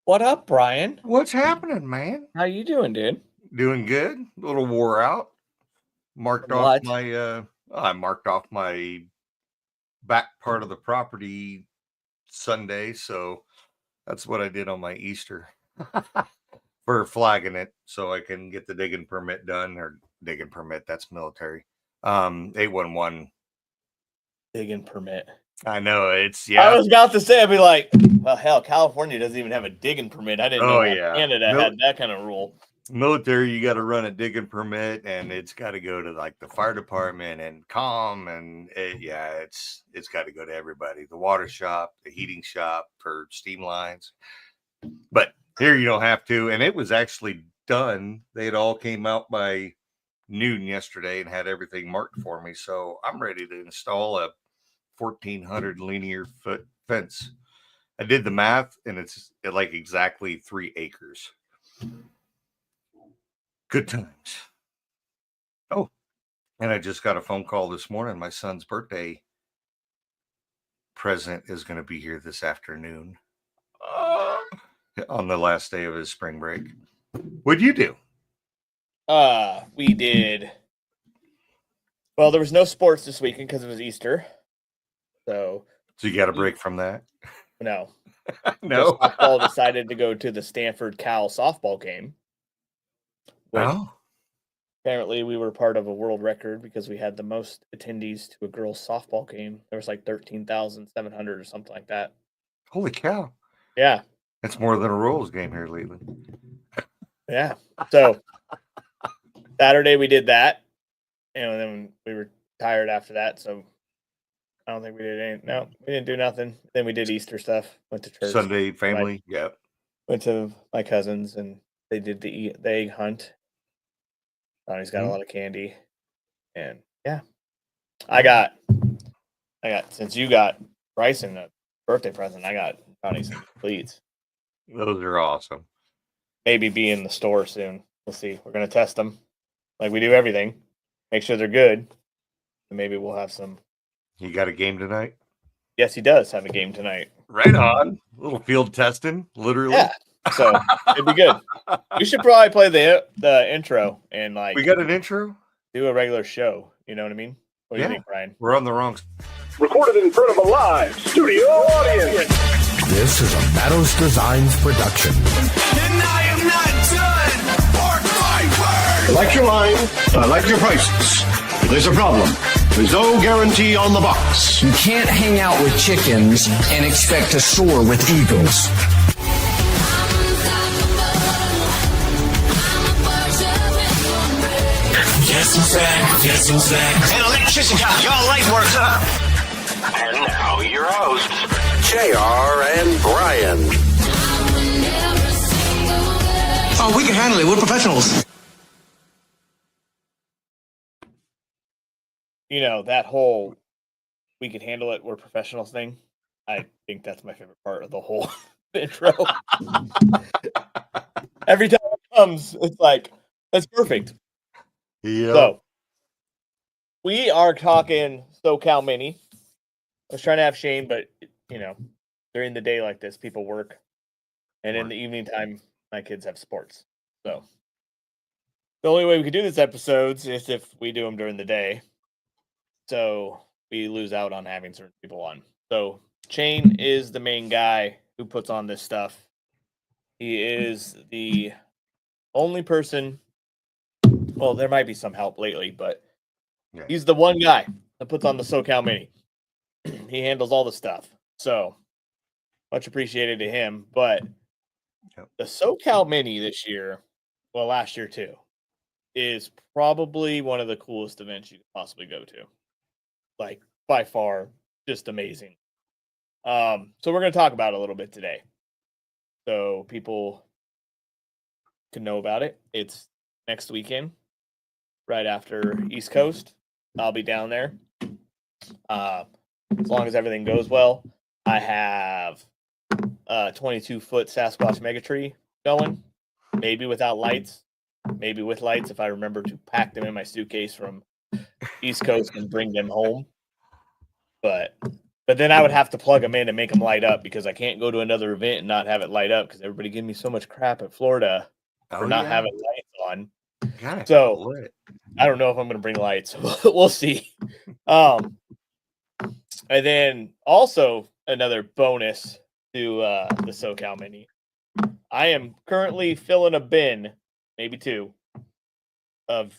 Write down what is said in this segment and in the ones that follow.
What up, Brian? What's happening, man? How you doing, dude? Doing good. A little wore out. Marked off What? I marked off my back part of the property Sunday, so that's what I did on my Easter for flagging it so I can get the digging permit done, or digging permit, that's military. 811. Digging permit. I know, it's I was about to say, I'd be like, well, hell, California doesn't even have a digging permit. I didn't know Canada had that kind of rule. Military, you got to run a digging permit, and it's got to go to like the fire department and and it's got to go to everybody. The water shop, the heating shop for steam lines. But here you don't have to, and it was actually done. They had all came out by noon yesterday and had everything marked for me, so I'm ready to install a 1,400 linear foot fence. I did the math, and it's like exactly 3 acres. Good times. Oh, and I just got a phone call this morning. My son's birthday present is going to be here this afternoon on the last day of his spring break. What'd you do? We did. Well, there was no sports this weekend because it was Easter. So you got a break from that? No. No. Softball decided to go to the Stanford Cal softball game. Oh. Apparently, we were part of a world record because we had the most attendees to a girls' softball game. There was like 13,700 or something like that. Holy cow. Yeah. That's more than a Royals game here lately. Yeah. So, Saturday we did that. And then we were tired after that. So, I don't think we did anything. No, we didn't do nothing. Then we did Easter stuff. Went to church. Sunday family. Yep. Went to my cousins and they did the egg hunt. Donnie's got a lot of candy, and yeah, I got since you got Bryson a birthday present, I got Donnie some cleats. Those are awesome. Maybe be in the store soon. We'll see. We're gonna test them, like we do everything. Make sure they're good, and maybe we'll have some. You got a game tonight? Yes, he does have a game tonight. Right on. A little field testing, literally. Yeah. So it'd be good. We should probably play the intro and like. We got an intro? Do a regular show. You know what I mean? What do you think, Brian? We're on the wrong. Recorded in front of a live studio audience. This is a Matos Designs production. And I am not done. Mark my word. I like your line. I like your prices. There's a problem. There's no guarantee on the box. You can't hang out with chickens and expect to soar with eagles. Guess who's back? An electrician, your light works up. And now your hosts, JR and Brian. Oh, we can handle it. We're professionals. You know, that whole we can handle it, we're professionals thing. I think that's my favorite part of the whole intro. Every time it comes, it's like, that's perfect. Yeah. So, we are talking SoCal Mini. I was trying to have Shane, but, you know, during the day like this, people work. And in the evening time, my kids have sports. So, the only way we can do these episodes is if we do them during the day. So, we lose out on having certain people on. So, Shane is the main guy who puts on this stuff. He is the only person. Well, there might be some help lately, but he's the one guy that puts on the SoCal Mini. He handles all the stuff. So, much appreciated to him. But the SoCal Mini this year, well, last year too, is probably one of the coolest events you could possibly go to. Like, by far, just amazing. So we're going to talk about it a little bit today. So people can know about it. It's next weekend, right after East Coast. I'll be down there. As long as everything goes well. I have a 22-foot Sasquatch megatree going, maybe without lights, maybe with lights if I remember to pack them in my suitcase from East Coast and bring them home. But But then I would have to plug them in and make them light up because I can't go to another event and not have it light up because everybody gave me so much crap at Florida for not having lights on. Gotta So lit. I don't know if I'm going to bring lights. We'll see. And then also another bonus to the SoCal Mini. I am currently filling a bin, maybe 2, of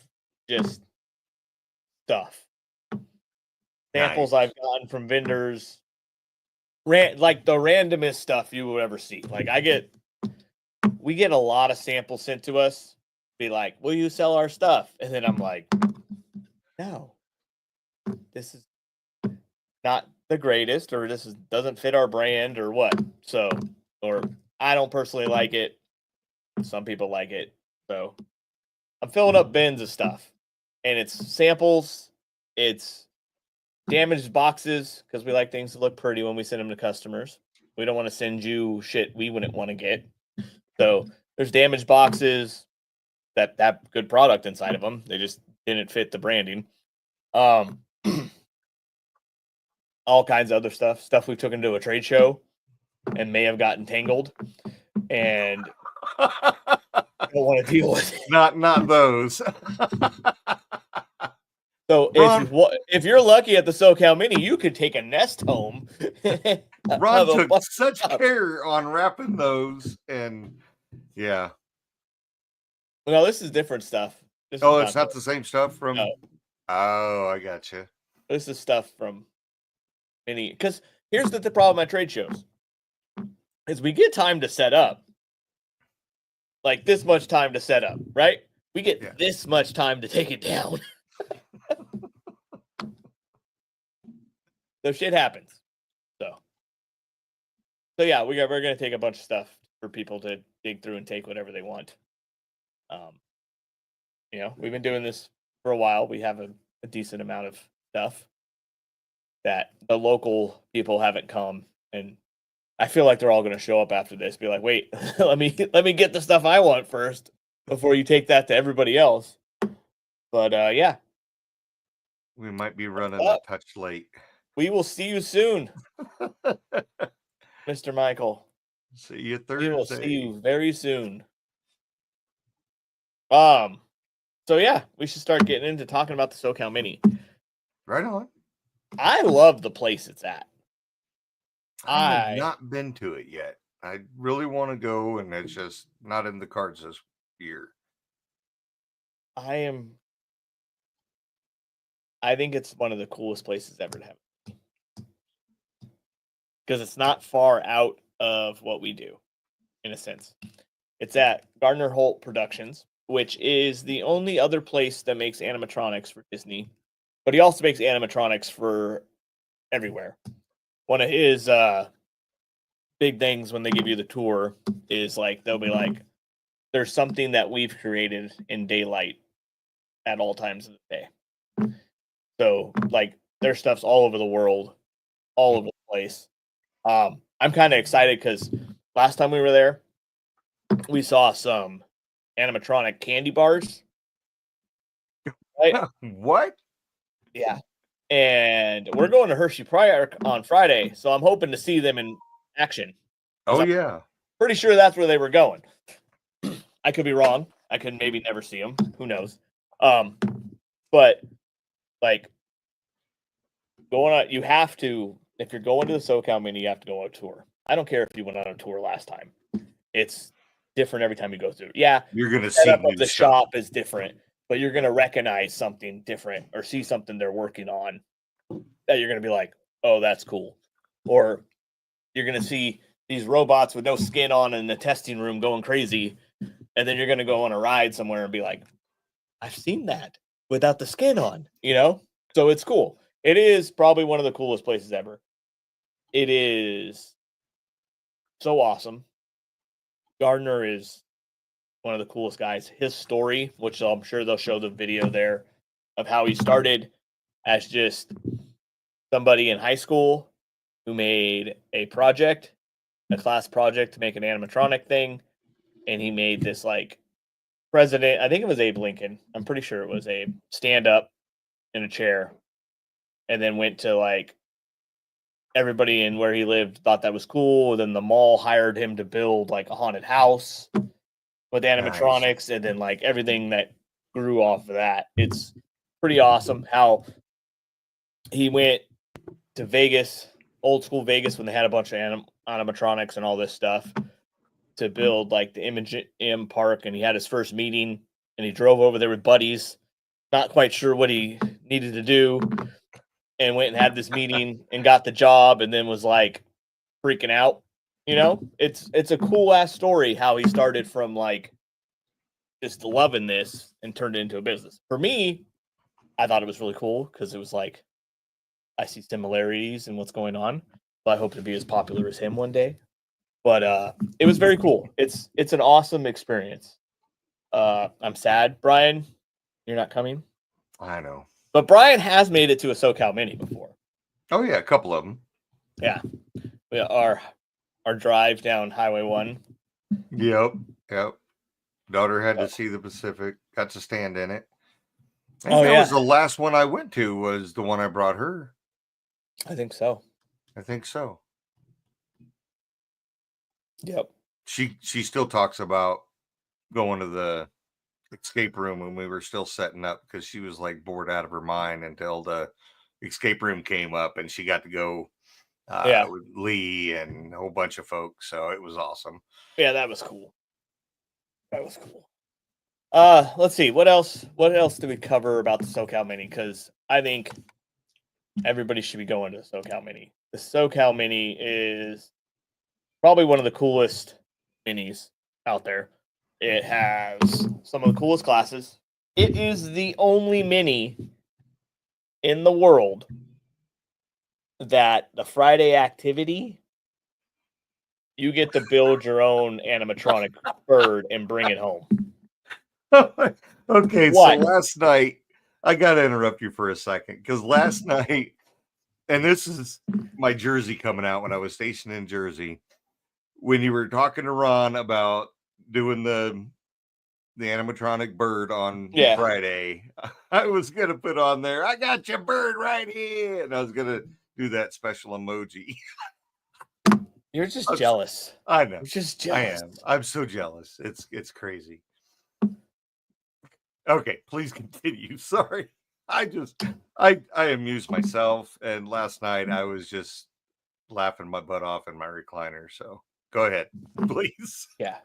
just stuff. Samples Nice. I've gotten from vendors. Like the randomest stuff you will ever see. Like we get a lot of samples sent to us. Be like, will you sell our stuff? And then I'm like, no, this is not the greatest, or doesn't fit our brand, or what. So, or I don't personally like it. Some people like it. So I'm filling up bins of stuff, and it's samples. It's damaged boxes because we like things to look pretty when we send them to customers. We don't want to send you shit we wouldn't want to get. So there's damaged boxes that have good product inside of them. They just didn't fit the branding. All kinds of other stuff we took into a trade show and may have gotten tangled and don't want to deal with it. Not those. So if you're lucky at the SoCal Mini, you could take a nest home. Ron took such care on wrapping those, and yeah. No, this is different stuff. It's not the same stuff from. No. Oh, I got you. This is stuff from Mini. Because here's the problem at trade shows: is we get time to set up, like this much time to set up, right? We get this much time to take it down. So shit happens. So yeah, we're gonna take a bunch of stuff for people to dig through and take whatever they want. We've been doing this for a while. We have a decent amount of stuff that the local people haven't come, and I feel like they're all gonna show up after this. Be like, wait, let me get the stuff I want first before you take that to everybody else. But yeah, we might be running a touch late. We will see you soon, Mr. Michael. See you Thursday. We will see you very soon. So yeah, we should start getting into talking about the SoCal Mini. Right on. I love the place it's at. I have not been to it yet. I really want to go, and it's just not in the cards this year. I think it's one of the coolest places ever to have. Because it's not far out of what we do, in a sense. It's at Garner Holt Productions, which is the only other place that makes animatronics for Disney. But he also makes animatronics for everywhere. One of his big things when they give you the tour is like, they'll be like, there's something that we've created in daylight at all times of the day. So like their stuff's all over the world, all over the place. I'm kind of excited because last time we were there, we saw some animatronic candy bars. Right? What? Yeah. And we're going to Hershey Park on Friday, so I'm hoping to see them in action. Oh, yeah. Pretty sure that's where they were going. I could be wrong. I could maybe never see them. Who knows? But like going on, you have to, if you're going to the SoCal Mini, you have to go on a tour. I don't care if you went on a tour last time. It's different every time you go through. Yeah, you're going to see the shop is different, but you're going to recognize something different or see something they're working on that you're going to be like, oh, that's cool. Or you're going to see these robots with no skin on in the testing room going crazy. And then you're going to go on a ride somewhere and be like, I've seen that without the skin on, you know? So it's cool. It is probably one of the coolest places ever. It is so awesome. Gardner is one of the coolest guys. His story, which I'm sure they'll show the video there of how he started as just somebody in high school who made a project, a class project to make an animatronic thing. And he made this like president, I think it was Abe Lincoln. I'm pretty sure it was Abe, stand up in a chair and then went to like everybody in where he lived thought that was cool. Then the mall hired him to build like a haunted house with animatronics, and then like everything that grew off of that. It's pretty awesome how he went to Vegas, old school Vegas, when they had a bunch of animatronics and all this stuff to build like the Imagine Park, and he had his first meeting, and he drove over there with buddies, not quite sure what he needed to do, and went and had this meeting and got the job, and then was like freaking out. You know, it's a cool ass story how he started from like just loving this and turned it into a business. For me, I thought it was really cool because it was like I see similarities in what's going on. But I hope to be as popular as him one day. But it was very cool. It's an awesome experience. I'm sad, Brian, you're not coming. I know. But Brian has made it to a SoCal Mini before. Oh yeah, a couple of them. Yeah. Our drive down Highway 1. Yep. Daughter had to see the Pacific. Got to stand in it. I think that was the last one I went to. Was the one I brought her. I think so. Yep. She still talks about going to the escape room when we were still setting up, because she was like bored out of her mind until the escape room came up and she got to go with Lee and a whole bunch of folks. So it was awesome. Yeah, that was cool. Let's see. What else do we cover about the SoCal Mini? Because I think everybody should be going to the SoCal Mini. The SoCal Mini is probably one of the coolest minis out there. It has some of the coolest classes. It is the only mini in the world that the Friday activity, you get to build your own animatronic bird and bring it home. Okay, what? So last night, I got to interrupt you for a second, because last night, and this is my Jersey coming out when I was stationed in Jersey, when you were talking to Ron about doing the animatronic bird on Friday, I was going to put on there, I got your bird right here, and I was going to do that special emoji. You're just jealous. I know. You're just jealous. I am. I'm so jealous. It's crazy. Okay, please continue. Sorry. I amused myself, and last night I was just laughing my butt off in my recliner. So go ahead, please. Yeah.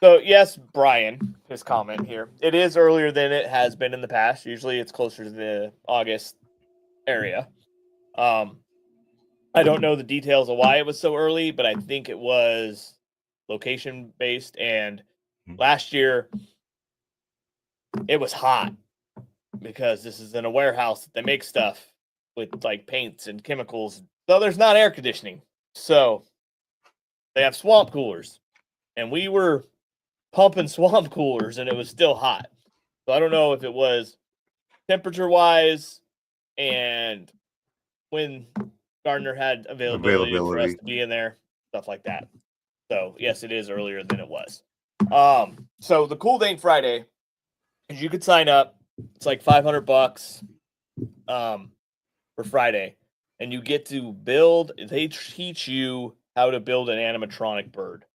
So yes, Brian, his comment here. It is earlier than it has been in the past. Usually it's closer to the August area. I don't know the details of why it was so early, but I think it was location based. And last year it was hot because this is in a warehouse that they make stuff with like paints and chemicals. So there's not air conditioning. So they have swamp coolers, and we were pumping swamp coolers and it was still hot. So I don't know if it was temperature wise and when Garner had availability for us to be in there, stuff like that. So yes, it is earlier than it was. So the cool thing Friday is you could sign up. It's like $500 for Friday, and you get to build. They teach you how to build an animatronic bird.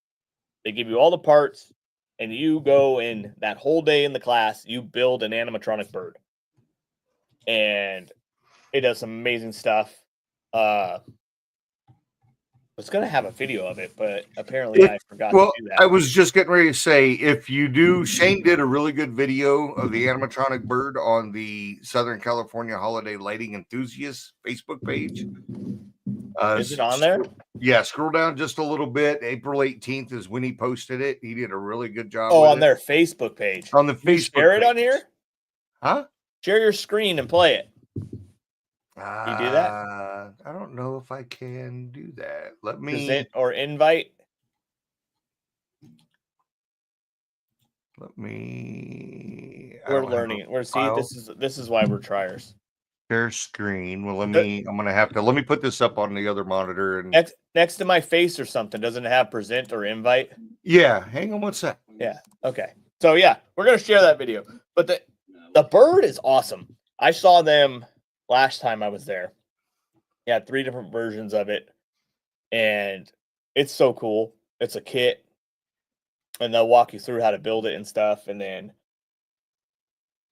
They give you all the parts, and you go in that whole day in the class. You build an animatronic bird, and it does some amazing stuff. I was going to have a video of it, but apparently I forgot to do that. I was just getting ready to say, if you do, Shane did a really good video of the animatronic bird on the Southern California Holiday Lighting Enthusiasts Facebook page. Is it on there? Yeah, scroll down just a little bit. April 18th is when he posted it. He did a really good job. Oh, on their Facebook page. On the Facebook share it on here? Huh? Share your screen and play it. You do that? I don't know if I can do that. Let me present or invite. Let me. We're learning. This is why we're triers. Share screen. Well, let me put this up on the other monitor and next to my face or something. Doesn't it have present or invite? Yeah. Hang on one sec. Yeah. Okay. So yeah, we're gonna share that video. But the bird is awesome. I saw them last time I was there, He had 3 different versions of it, and it's so cool. It's a kit, and they'll walk you through how to build it and stuff, and then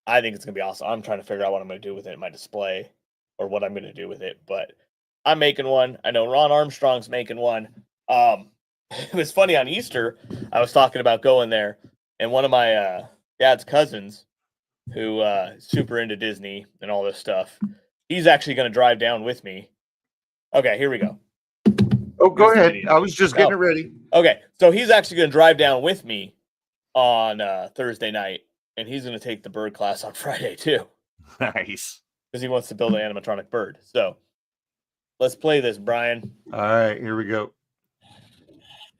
I think it's gonna be awesome. I'm trying to figure out what I'm gonna do with it in my display or what I'm gonna do with it, but I'm making one. I know Ron Armstrong's making one. It was funny on Easter. I was talking about going there, and one of my dad's cousins, who is super into Disney and all this stuff, he's actually going to drive down with me. Okay, here we go. Oh, go Here's the ahead. video. I was just getting it ready. Okay, so he's actually going to drive down with me on Thursday night, and he's going to take the bird class on Friday too, Nice. because he wants to build an animatronic bird. So let's play this, Brian. All right, here we go.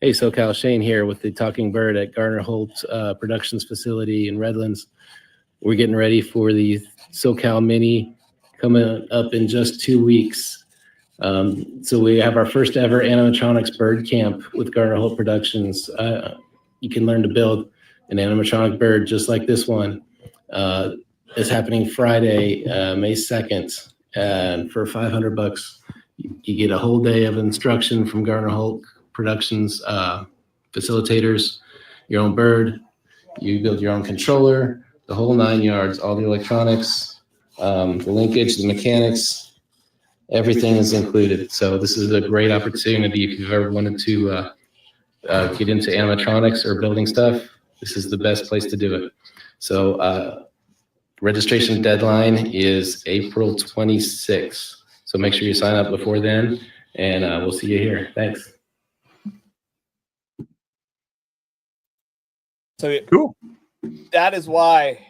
Hey, SoCal, Shane here with the Talking Bird at Garner Holt Productions facility in Redlands. We're getting ready for the SoCal Mini coming up in just 2 weeks. So we have our first ever animatronics bird camp with Garner Holt Productions. You can learn to build an animatronic bird just like this one. It's happening Friday, May 2nd, and for $500, you get a whole day of instruction from Garner Holt Productions facilitators, your own bird, you build your own controller, the whole 9 yards, all the electronics, the linkage, the mechanics, everything is included. So this is a great opportunity if you've ever wanted to get into animatronics or building stuff. This is the best place to do it. So registration deadline is April 26th. So make sure you sign up before then, and we'll see you here. Thanks. So Cool. that is why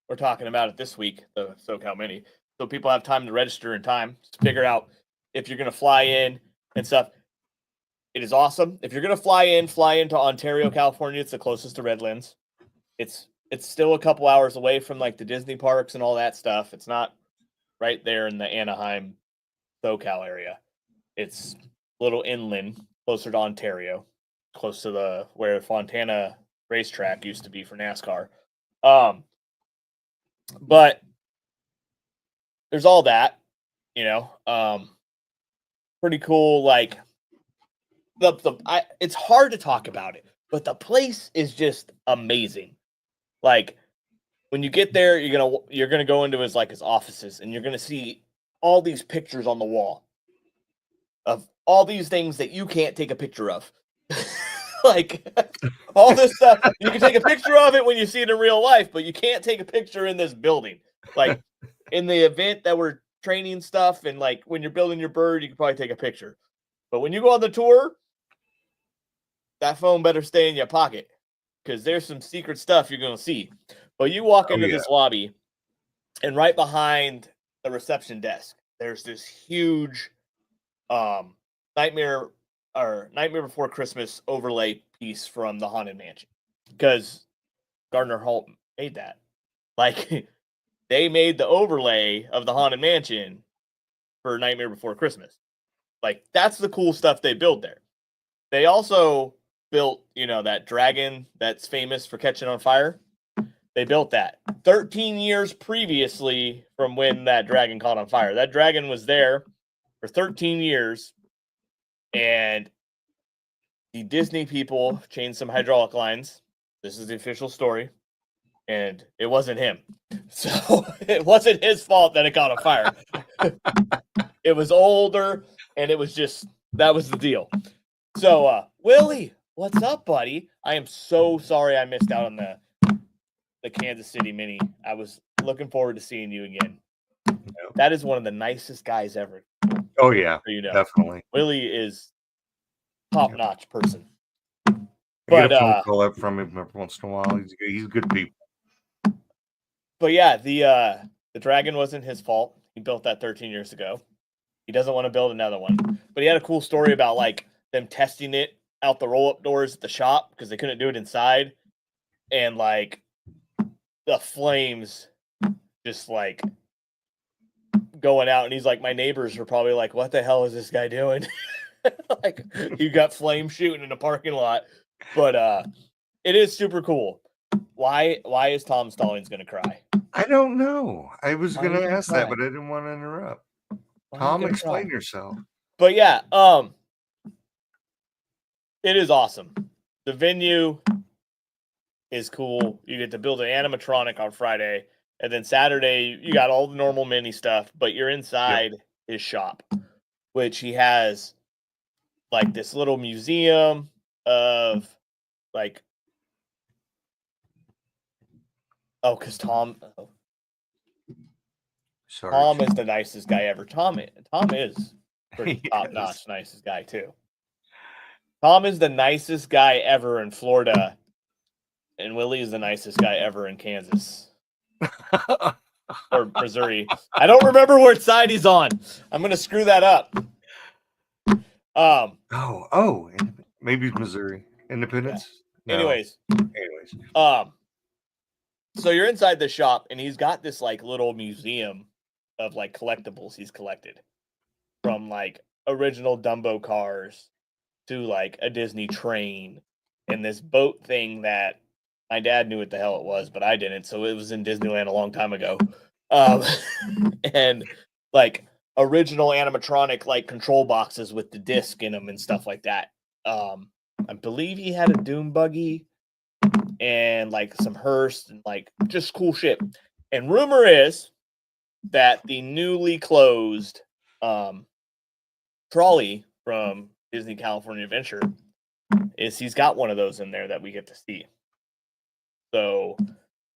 we're talking about it this week, the SoCal Mini. So people have time to register in time to figure out if you're going to fly in and stuff. It is awesome. If you're going to fly into Ontario, California. It's the closest to Redlands. It's still a couple hours away from like the Disney parks and all that stuff. It's not right there in the Anaheim, SoCal area. It's a little inland, closer to Ontario, close to where Fontana racetrack used to be for NASCAR. But there's all that, pretty cool. Like it's hard to talk about it, but the place is just amazing. Like when you get there, you're gonna go into his offices, and you're gonna see all these pictures on the wall of all these things that you can't take a picture of. Like all this stuff, you can take a picture of it when you see it in real life, but you can't take a picture in this building. Like in the event that we're training stuff, and like when you're building your bird, you can probably take a picture. But when you go on the tour, that phone better stay in your pocket, because there's some secret stuff you're going to see. But you walk into this lobby, and right behind the reception desk, there's this huge Nightmare Before Christmas overlay piece from the Haunted Mansion, because Garner Holt made that. Like they made the overlay of the Haunted Mansion for Nightmare Before Christmas. Like that's the cool stuff they build there. They also built, that dragon that's famous for catching on fire. They built that 13 years previously from when that dragon caught on fire. That dragon was there for 13 years, and the Disney people changed some hydraulic lines. This is the official story, and it wasn't him. So it wasn't his fault that it caught on fire. It was older, and it was just, that was the deal. So, Willie, what's up, buddy? I am so sorry I missed out on the Kansas City Mini. I was looking forward to seeing you again. That is one of the nicest guys ever. Oh yeah, definitely. Willie is top-notch person. I get a phone call up from him every once in a while. He's good people. But yeah, the dragon wasn't his fault. He built that 13 years ago. He doesn't want to build another one. But he had a cool story about like them testing it out the roll-up doors at the shop because they couldn't do it inside, and like the flames just like going out, and he's like, my neighbors were probably like, what the hell is this guy doing? Like you got flame shooting in a parking lot. But it is super cool. Why is Tom Stallings gonna cry? I don't know. I was gonna ask that, but I didn't want to interrupt. Tom, gonna explain cry. yourself. But yeah, it is awesome. The venue is cool. You get to build an animatronic on Friday, and then Saturday you got all the normal mini stuff, but you're inside his shop, which he has like this little museum of like because Tom Sorry. is the nicest guy ever. Tom is pretty Yes. top notch nicest guy too. Tom is the nicest guy ever in Florida, and Willie is the nicest guy ever in Kansas or Missouri. I don't remember which side he's on. I'm gonna screw that up. Maybe it's Missouri. Independence? No. Anyways, so you're inside the shop, and he's got this like little museum of like collectibles he's collected, from like original Dumbo cars to like a Disney train and this boat thing that my dad knew what the hell it was, but I didn't. So it was in Disneyland a long time ago. And like original animatronic like control boxes with the disc in them and stuff like that. I believe he had a Doom buggy and like some hearse and like just cool shit. And rumor is that the newly closed trolley from Disney California Adventure is he's got one of those in there that we get to see. So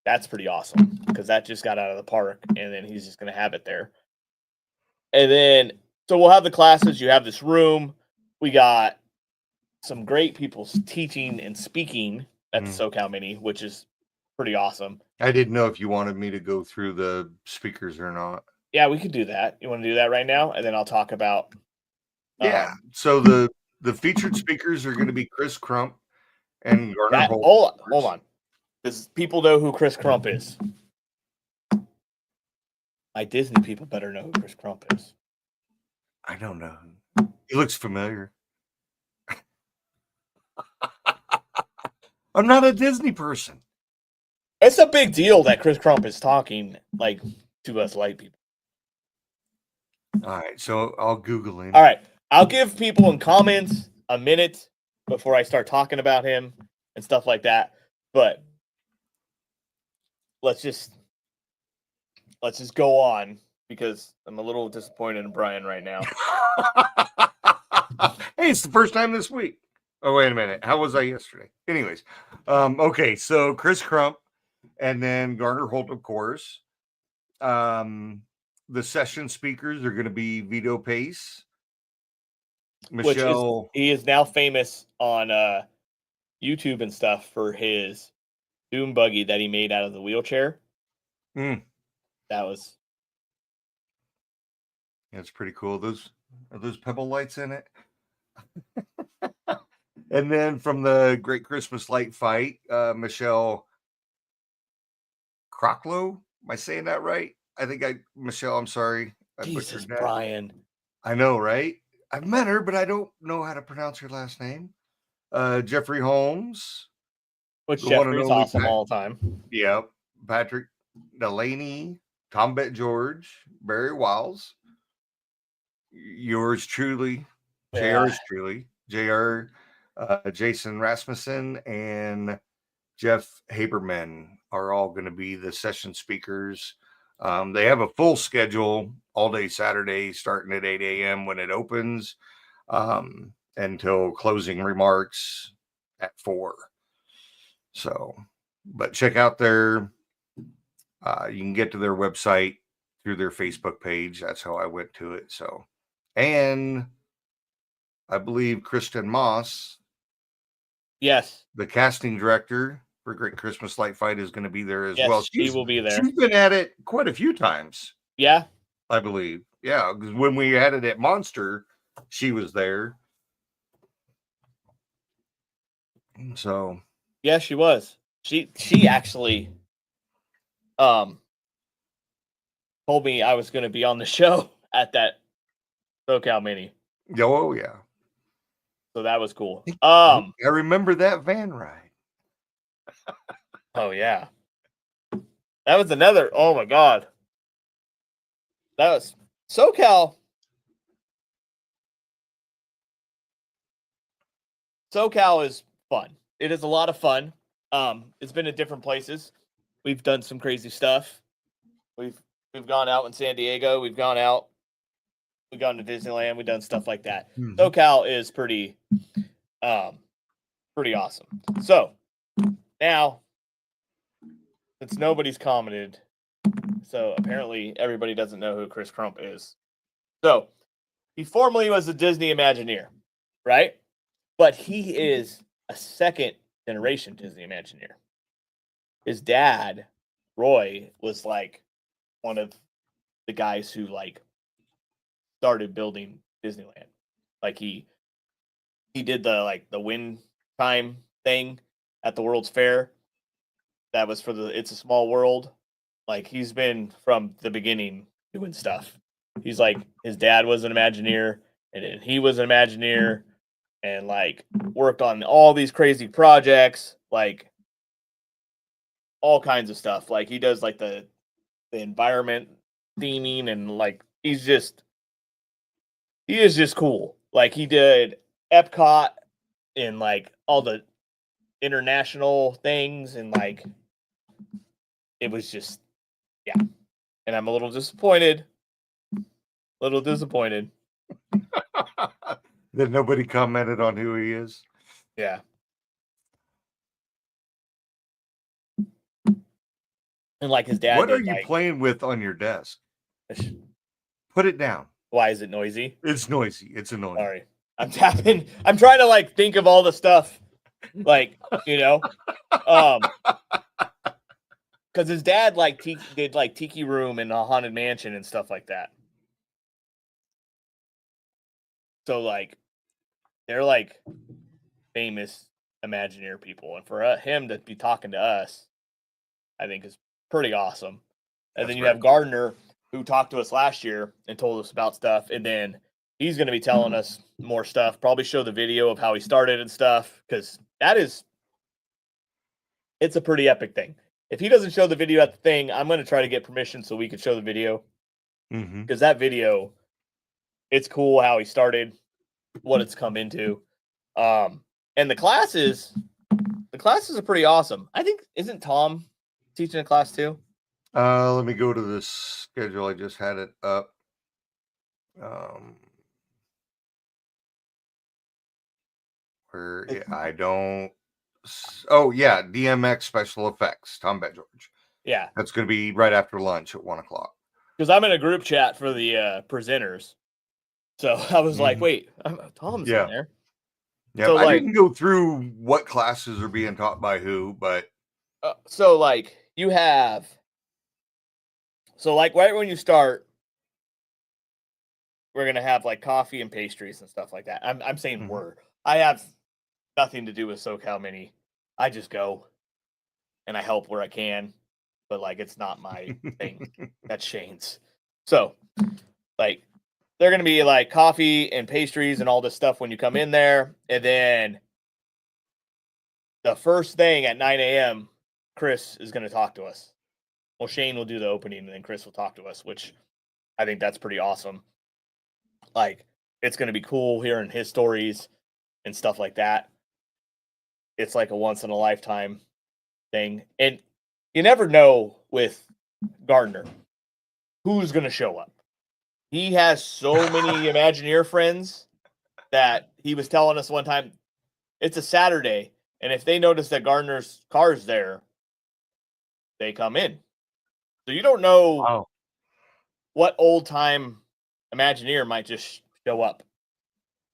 that's pretty awesome because that just got out of the park and then he's just going to have it there. And then, so we'll have the classes. You have this room. We got some great people teaching and speaking at the SoCal Mini, which is pretty awesome. I didn't know if you wanted me to go through the speakers or not. Yeah, we could do that. You want to do that right now? And then I'll talk about. So the featured speakers are going to be Chris Crump and Garner Holt. Hold on. Does people know who Chris Crump is? My Disney people better know who Chris Crump is. I don't know. He looks familiar. I'm not a Disney person. It's a big deal that Chris Crump is talking like to us light people. All right, so I'll Google him. All right, I'll give people in comments a minute before I start talking about him and stuff like that. But let's just go on because I'm a little disappointed in Brian right now. Hey, it's the first time this week. Oh, wait a minute. How was I yesterday? Anyways, okay, so Chris Crump and then Garner Holt, of course. The session speakers are going to be Vito Pace, Michelle. He is now famous on YouTube and stuff for his Doom buggy that he made out of the wheelchair. That was. That's pretty cool. Are those pebble lights in it? And then from the Great Christmas Light Fight, Michelle Crocklow. Am I saying that right? Michelle, I'm sorry. Jesus, Brian. I know, right? I've met her, but I don't know how to pronounce her last name. Jeffrey Holmes. Which Jeffrey's awesome all the time. Yep. Patrick Delaney, Tom Bett George, Barry Wiles. Yours truly, JR's truly, JR, Jason Rasmussen, and Jeff Haberman are all going to be the session speakers. They have a full schedule all day Saturday, starting at 8 a.m. when it opens, until closing remarks at 4. So, but check out you can get to their website through their Facebook page. That's how I went to it. So, and I believe Kristen Moss, yes, the casting director for Great Christmas Light Fight, is going to be there as well. She will be there. She's been at it quite a few times. Yeah, I believe. Yeah, because when we had it at Monster, she was there. So yeah, she was. She actually told me I was going to be on the show at that SoCal Mini. Oh yeah. So that was cool. I remember that van ride. Oh yeah. That was another. Oh my god. That was SoCal. SoCal is fun. It is a lot of fun. It's been at different places. We've done some crazy stuff. We've gone out in San Diego. We've gone to Disneyland. We've done stuff like that. Mhm. SoCal is pretty awesome. So now, since nobody's commented, so apparently everybody doesn't know who Chris Crump is. So he formerly was a Disney Imagineer, right? But he is a second generation Disney Imagineer. His dad, Roy, was like one of the guys who like started building Disneyland. Like he did the wind time thing at the World's Fair. That was for the It's a Small World. Like he's been from the beginning doing stuff. He's like his dad was an Imagineer, and then he was an Imagineer, and like worked on all these crazy projects, like all kinds of stuff. Like he does like the environment theming, and like he is just cool. Like he did Epcot and like all the international things, and like it was just and I'm a little disappointed. That nobody commented on who he is. Yeah. And like his dad. What are you playing with on your desk? Put it down. Why is it noisy? It's noisy. It's annoying. Sorry. I'm tapping. I'm trying to like think of all the stuff. Like, because his dad like did like Tiki Room and a Haunted Mansion and stuff like that. So like, they're like famous Imagineer people, and for him to be talking to us, I think is pretty awesome. And then you have Gardner, who talked to us last year and told us about stuff, and then he's going to be telling us more stuff. Probably show the video of how he started and stuff, because it's a pretty epic thing. If he doesn't show the video at the thing, I'm going to try to get permission so we can show the video, because that video, it's cool how he started, what it's come into, and the classes are pretty awesome. I think, isn't Tom teaching a class too? Let me go to this schedule. I just had it up. I don't. Oh yeah, DMX special effects. Tom George. Yeah, that's going to be right after lunch at 1:00. Because I'm in a group chat for the presenters, so I was like, "Wait, Tom's in there." Yeah, so, I didn't go through what classes are being taught by who, but so like you have, so like right when you start, we're gonna have like coffee and pastries and stuff like that. I'm saying I have nothing to do with SoCal Mini. I just go and I help where I can, but like it's not my thing. That's Shane's. So like they're gonna be like coffee and pastries and all this stuff when you come in there, and then the first thing at 9 a.m. Chris is gonna talk to us. Well, Shane will do the opening, and then Chris will talk to us, which I think that's pretty awesome. Like, it's going to be cool hearing his stories and stuff like that. It's like a once-in-a-lifetime thing. And you never know with Gardner who's going to show up. He has so many Imagineer friends that he was telling us one time, it's a Saturday, and if they notice that Gardner's car's there, they come in. So you don't know what old-time Imagineer might just show up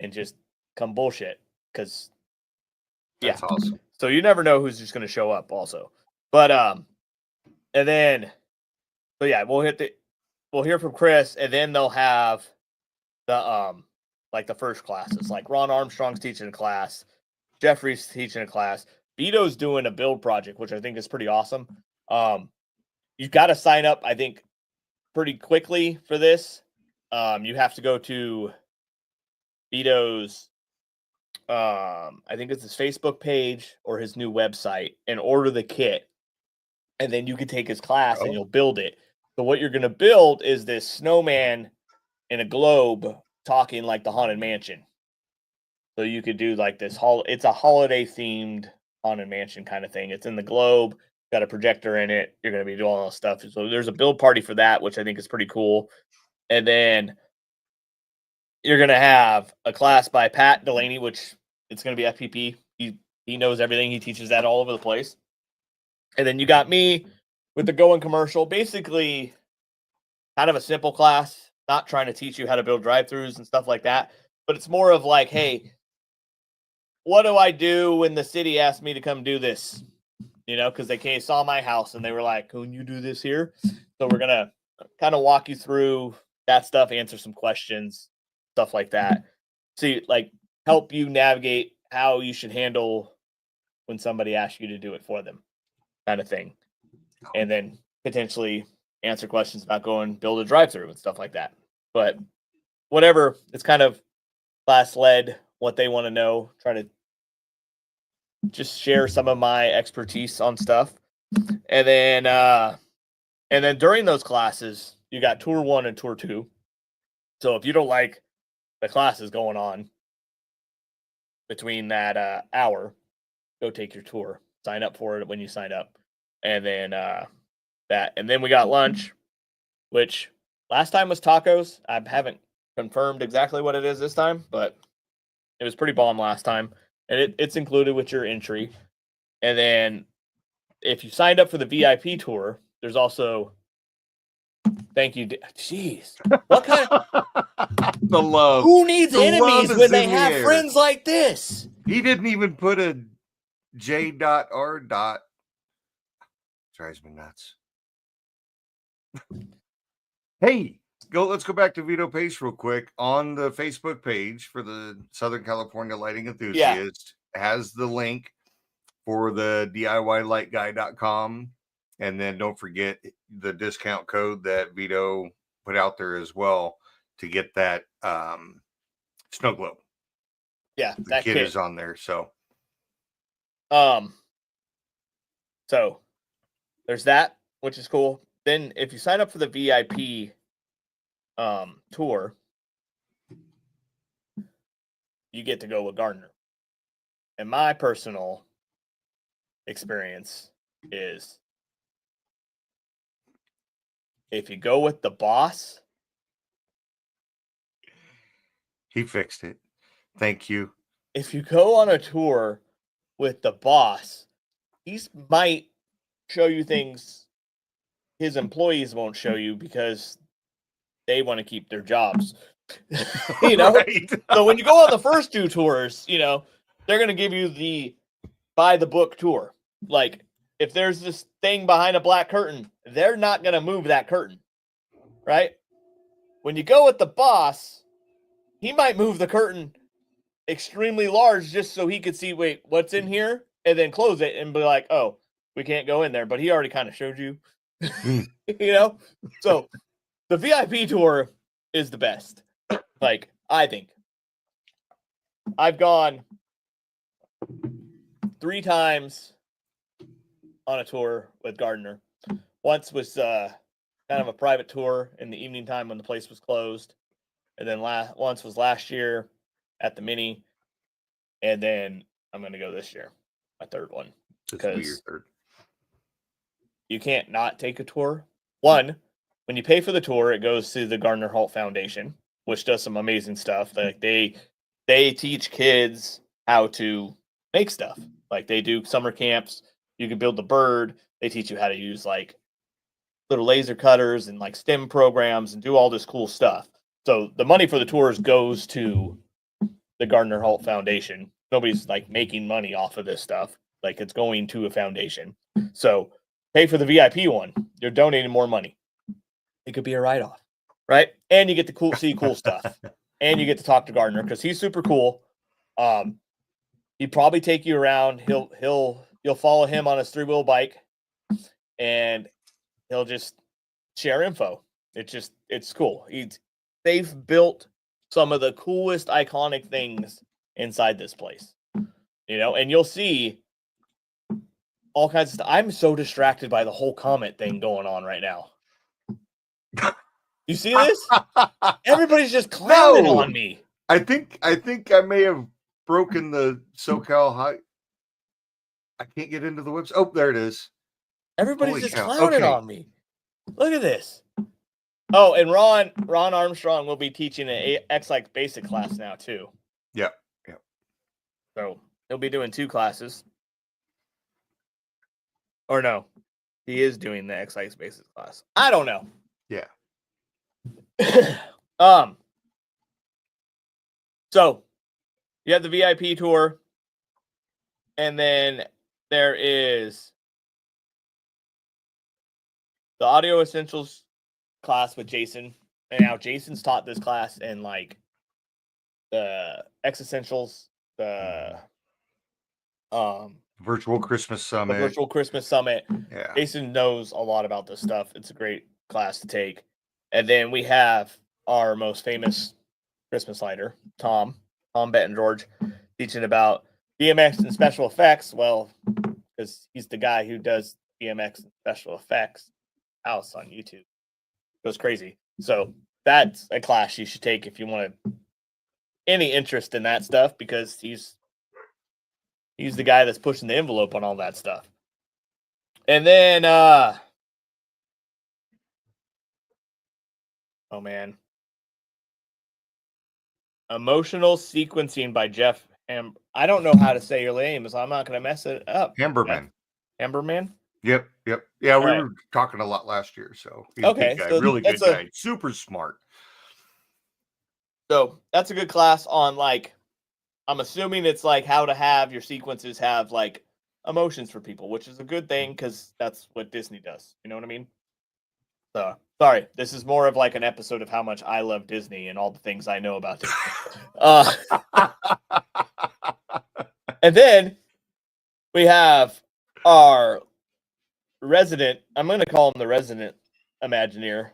and just come bullshit, because that's awesome. So you never know who's just going to show up also. But and then so yeah, we'll hear from Chris, and then they'll have the like the first classes. Like Ron Armstrong's teaching a class, Jeffrey's teaching a class, Vito's doing a build project, which I think is pretty awesome. You've got to sign up, I think, pretty quickly for this. You have to go to Vito's, I think it's his Facebook page or his new website, and order the kit. And then you can take his class and you'll build it. So what you're going to build is this snowman in a globe talking like the Haunted Mansion. So you could do like this it's a holiday themed haunted mansion kind of thing. It's in the globe, got a projector in it. You're going to be doing all this stuff. So there's a build party for that, which I think is pretty cool. And then you're going to have a class by Pat Delaney, which it's going to be FPP. He knows everything. He teaches that all over the place. And then you got me with the going commercial, basically kind of a simple class, not trying to teach you how to build drive-throughs and stuff like that, but it's more of like, hey, what do I do when the city asked me to come do this? You know, because they saw my house and they were like, can you do this here? So we're going to kind of walk you through that stuff, answer some questions, stuff like that. See, like, help you navigate how you should handle when somebody asks you to do it for them, kind of thing. And then potentially answer questions about going build a drive-through and stuff like that. But whatever, it's kind of class led, what they want to know, try to just share some of my expertise on stuff. And then during those classes, you got tour 1 and tour 2. So if you don't like the classes going on between that hour, go take your tour. Sign up for it when you sign up. And then and then we got lunch, which last time was tacos. I haven't confirmed exactly what it is this time, but it was pretty bomb last time. And it's included with your entry. And then if you signed up for the VIP tour, there's also thank you. Jeez. What kind of the love? Who needs The enemies love is when they in the have air. friends like this? He didn't even put a J.R. Drives me nuts. Hey, let's go back to Vito Pace real quick. On the Facebook page for the Southern California Lighting Enthusiast has the link for the DIYlightguy.com. And then don't forget the discount code that Vito put out there as well to get that snow globe. Yeah, The that kit kit is on there. So there's that, which is cool. Then if you sign up for the VIP tour, you get to go with Garner. And my personal experience is if you go with the boss, he fixed it. Thank you. if you go on a tour with the boss, he might show you things his employees won't show you because they want to keep their jobs. You know? Right. So when you go on the first 2 tours, you know, they're going to give you the by the book tour. Like, if there's this thing behind a black curtain, they're not going to move that curtain. Right? When you go with the boss, he might move the curtain extremely large just so he could see, wait, what's in here? And then close it and be like, oh, we can't go in there. But he already kind of showed you. You know? So the VIP tour is the best. Like, I think. I've gone 3 times on a tour with Gardner. Once was kind of a private tour in the evening time when the place was closed. And then once was last year at the Mini. And then I'm going to go this year, my 3rd one. This will be your Because third. you can't not take a tour. One, when you pay for the tour, it goes to the Garner Holt Foundation, which does some amazing stuff. Like they teach kids how to make stuff. Like they do summer camps. You can build the bird. They teach you how to use like little laser cutters and like STEM programs and do all this cool stuff. So the money for the tours goes to the Garner Holt Foundation. Nobody's like making money off of this stuff. Like it's going to a foundation. So pay for the VIP one. You're donating more money. It could be a write-off, right? And you get to see cool stuff. And you get to talk to Gardner because he's super cool. He'd probably take you around. You'll follow him on his 3-wheel bike, and he'll just share info. It's cool. They've built some of the coolest iconic things inside this place, you know, and you'll see all kinds of stuff. I'm so distracted by the whole comment thing going on right now. You see this? Everybody's just clowning on me. I think I may have broken the SoCal High. I can't get into the website. Oh, there it is. Everybody's Holy just cow. clowning Okay. on me. Look at this. Oh, and Ron Armstrong will be teaching an X-like basic class now too. Yep. Yep. So he'll be doing 2 classes. Or no, he is doing the X-like basic class. I don't know. Yeah. So you have the VIP tour, and then there is the Audio Essentials class with Jason. And now Jason's taught this class in like the X Essentials, the Virtual Christmas Summit. Virtual Christmas Summit. Yeah. Jason knows a lot about this stuff. It's a great class to take. And then we have our most famous Christmas lighter, Tom Benton George, teaching about BMX and special effects. Well, because he's the guy who does BMX and special effects house on YouTube. Goes crazy. So that's a class you should take if you want any interest in that stuff, because he's the guy that's pushing the envelope on all that stuff. And then oh man. Emotional sequencing by Jeff I don't know how to say your name, so I'm not going to mess it up. Hamberman. Hamberman? Yep. Yep. Yeah, we right. were talking a lot last year, so he's Okay, a good guy, so really good that's a- guy, super smart. So that's a good class on, like, I'm assuming it's like how to have your sequences have like emotions for people, which is a good thing because that's what Disney does. You know what I mean? So sorry, this is more of like an episode of how much I love Disney and all the things I know about Disney. And then we have our resident, I'm going to call him the resident Imagineer,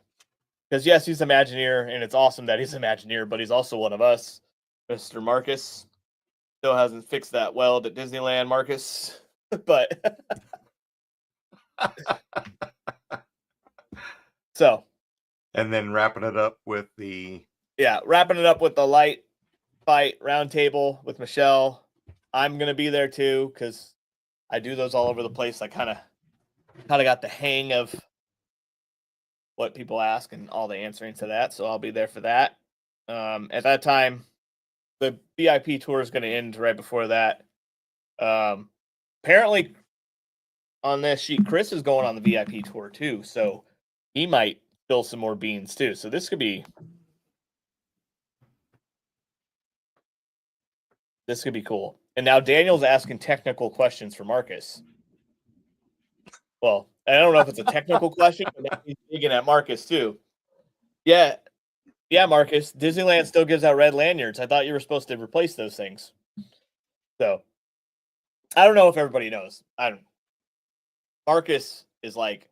because yes, he's Imagineer, and it's awesome that he's Imagineer, but he's also one of us, Mr. Marcus. Still hasn't fixed that weld at Disneyland, Marcus. But so, and then wrapping it up with the light fight roundtable with Michelle. I'm gonna be there too because I do those all over the place. I kind of got the hang of what people ask and all the answering to that, so I'll be there for that. At that time, the VIP tour is going to end right before that. Apparently, on this sheet, Chris is going on the VIP tour too, so he might spill some more beans too. So this could be cool. And now Daniel's asking technical questions for Marcus. Well, I don't know if it's a technical question, but now he's digging at Marcus too. Yeah, Marcus. Disneyland still gives out red lanyards. I thought you were supposed to replace those things. So I don't know if everybody knows. Marcus is like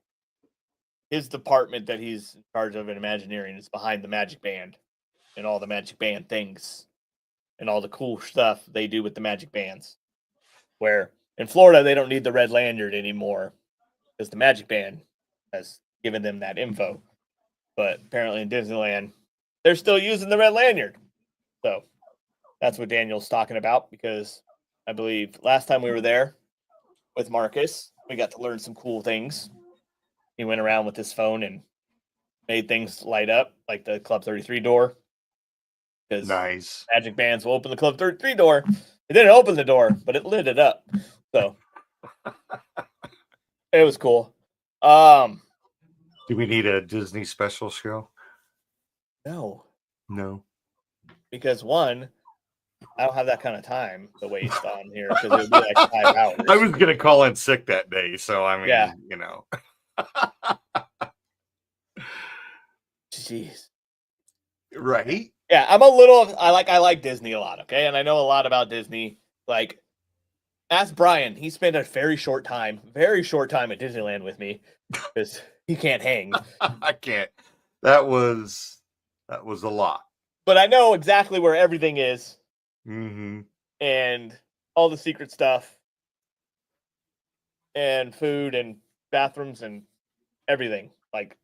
his department that he's in charge of in Imagineering is behind the Magic Band and all the Magic Band things and all the cool stuff they do with the Magic Bands. Where in Florida they don't need the red lanyard anymore because the Magic Band has given them that info. But apparently in Disneyland, they're still using the red lanyard. So that's what Daniel's talking about, because I believe last time we were there with Marcus, we got to learn some cool things. He went around with his phone and made things light up, like the Club 33 door. Because nice Magic Bands will open the Club 33 door. It didn't open the door, but it lit it up. So it was cool. Do we need a Disney special show? No. Because one, I don't have that kind of time to waste on here because it would be like 5 hours. I was gonna call in sick that day, so I mean, Yeah. you know. Jeez. Right? Yeah, I like Disney a lot, okay? And I know a lot about Disney. Like, ask Brian. He spent a very short time at Disneyland with me because he can't hang. I can't. That was a lot. But I know exactly where everything is. Mm-hmm. And all the secret stuff and food and bathrooms and everything. Like,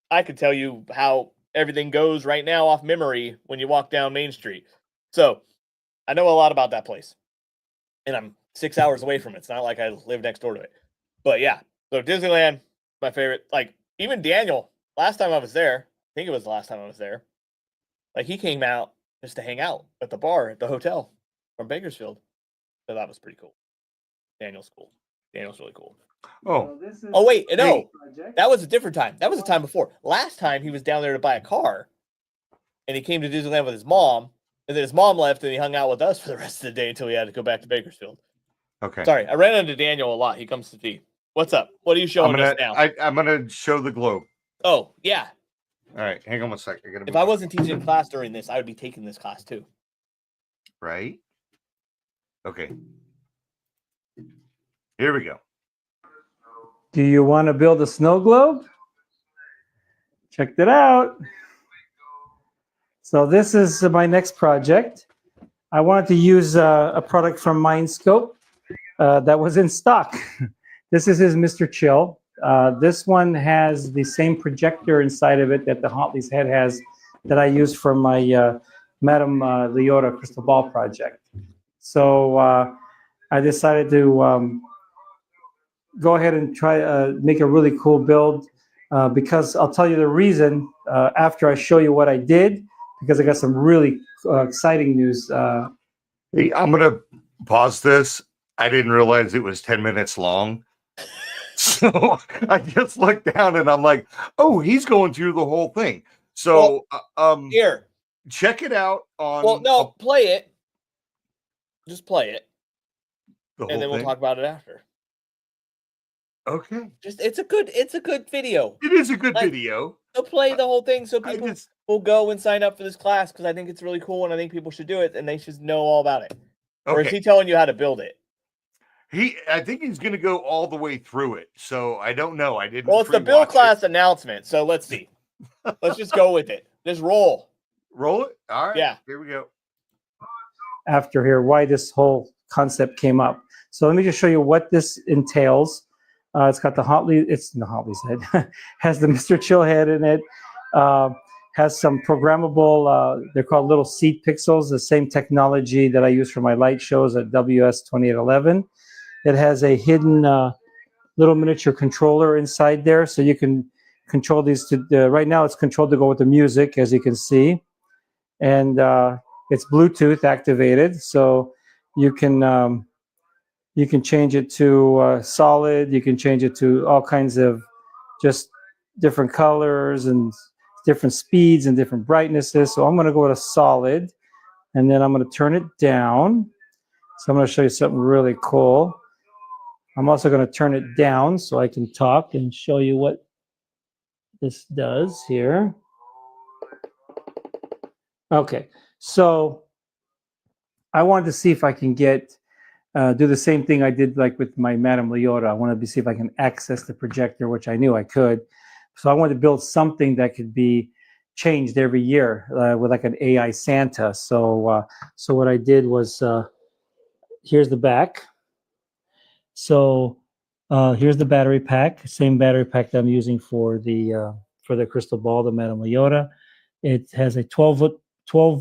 I could tell you how everything goes right now off memory when you walk down Main Street. So I know a lot about that place, and I'm 6 hours away from it. It's not like I live next door to it. But yeah, so Disneyland, my favorite. Like even Daniel, last time I was there, I think it was the last time I was there. Like he came out just to hang out at the bar at the hotel from Bakersfield. So that was pretty cool. Daniel's cool. Daniel's really cool. Oh, Oh wait, no, that was a different time. That was a time before. Last time he was down there to buy a car, and he came to Disneyland with his mom, and then his mom left, and he hung out with us for the rest of the day until he had to go back to Bakersfield. okay. Sorry, I ran into Daniel a lot. He comes to tea. What's up? What are you showing us now? I'm gonna show the globe. Oh yeah. All right, hang on one sec. If I wasn't teaching class during this, I would be taking this class too. Right. Okay. Here we go. Do you want to build a snow globe? Check that out. So this is my next project. I wanted to use a product from Mindscope that was in stock. This is his Mr. Chill. This one has the same projector inside of it that the Huntley's head has that I used for my Madame Leota crystal ball project. So I decided to go ahead and try make a really cool build because I'll tell you the reason after I show you what I did, because I got some really exciting news. Hey, I'm gonna pause this. I didn't realize it was 10 minutes long. So I just looked down and I'm like, oh, he's going through the whole thing. So Here. check it out on Well, no, play it. Just play it. the whole And then we'll thing. talk about it after. Okay. Just it's a good video. It is a good Like, video. So play the whole thing so I people just will go and sign up for this class because I think it's really cool and I think people should do it and they should know all about it. Or is okay. he telling you how to build it? I think he's gonna go all the way through it. So I don't know. I didn't Well, it's the pre-watch build it. class announcement, so let's see. Let's just go with it. Just roll. Roll it. All right. Yeah. Here we go. After here, why this whole concept came up. So let me just show you what this entails. It's got the Huntley, it's the Huntley's head, has the Mr. Chill head in it, has some programmable, they're called little seat pixels, the same technology that I use for my light shows at WS2811. It has a hidden little miniature controller inside there, so you can control these to, right now it's controlled to go with the music, as you can see. And it's Bluetooth activated, so you can change it to solid. You can change it to all kinds of just different colors and different speeds and different brightnesses. So I'm going to go with a solid, and then I'm going to turn it down. So I'm going to show you something really cool. I'm also going to turn it down so I can talk and show you what this does here. Okay, so I wanted to see if I can get do the same thing I did like with my Madame Leota. I wanted to see if I can access the projector, which I knew I could. So I wanted to build something that could be changed every year with like an AI Santa. So so what I did was here's the back. So here's the battery pack, same battery pack that I'm using for the crystal ball, the Madame Leota. It has a 12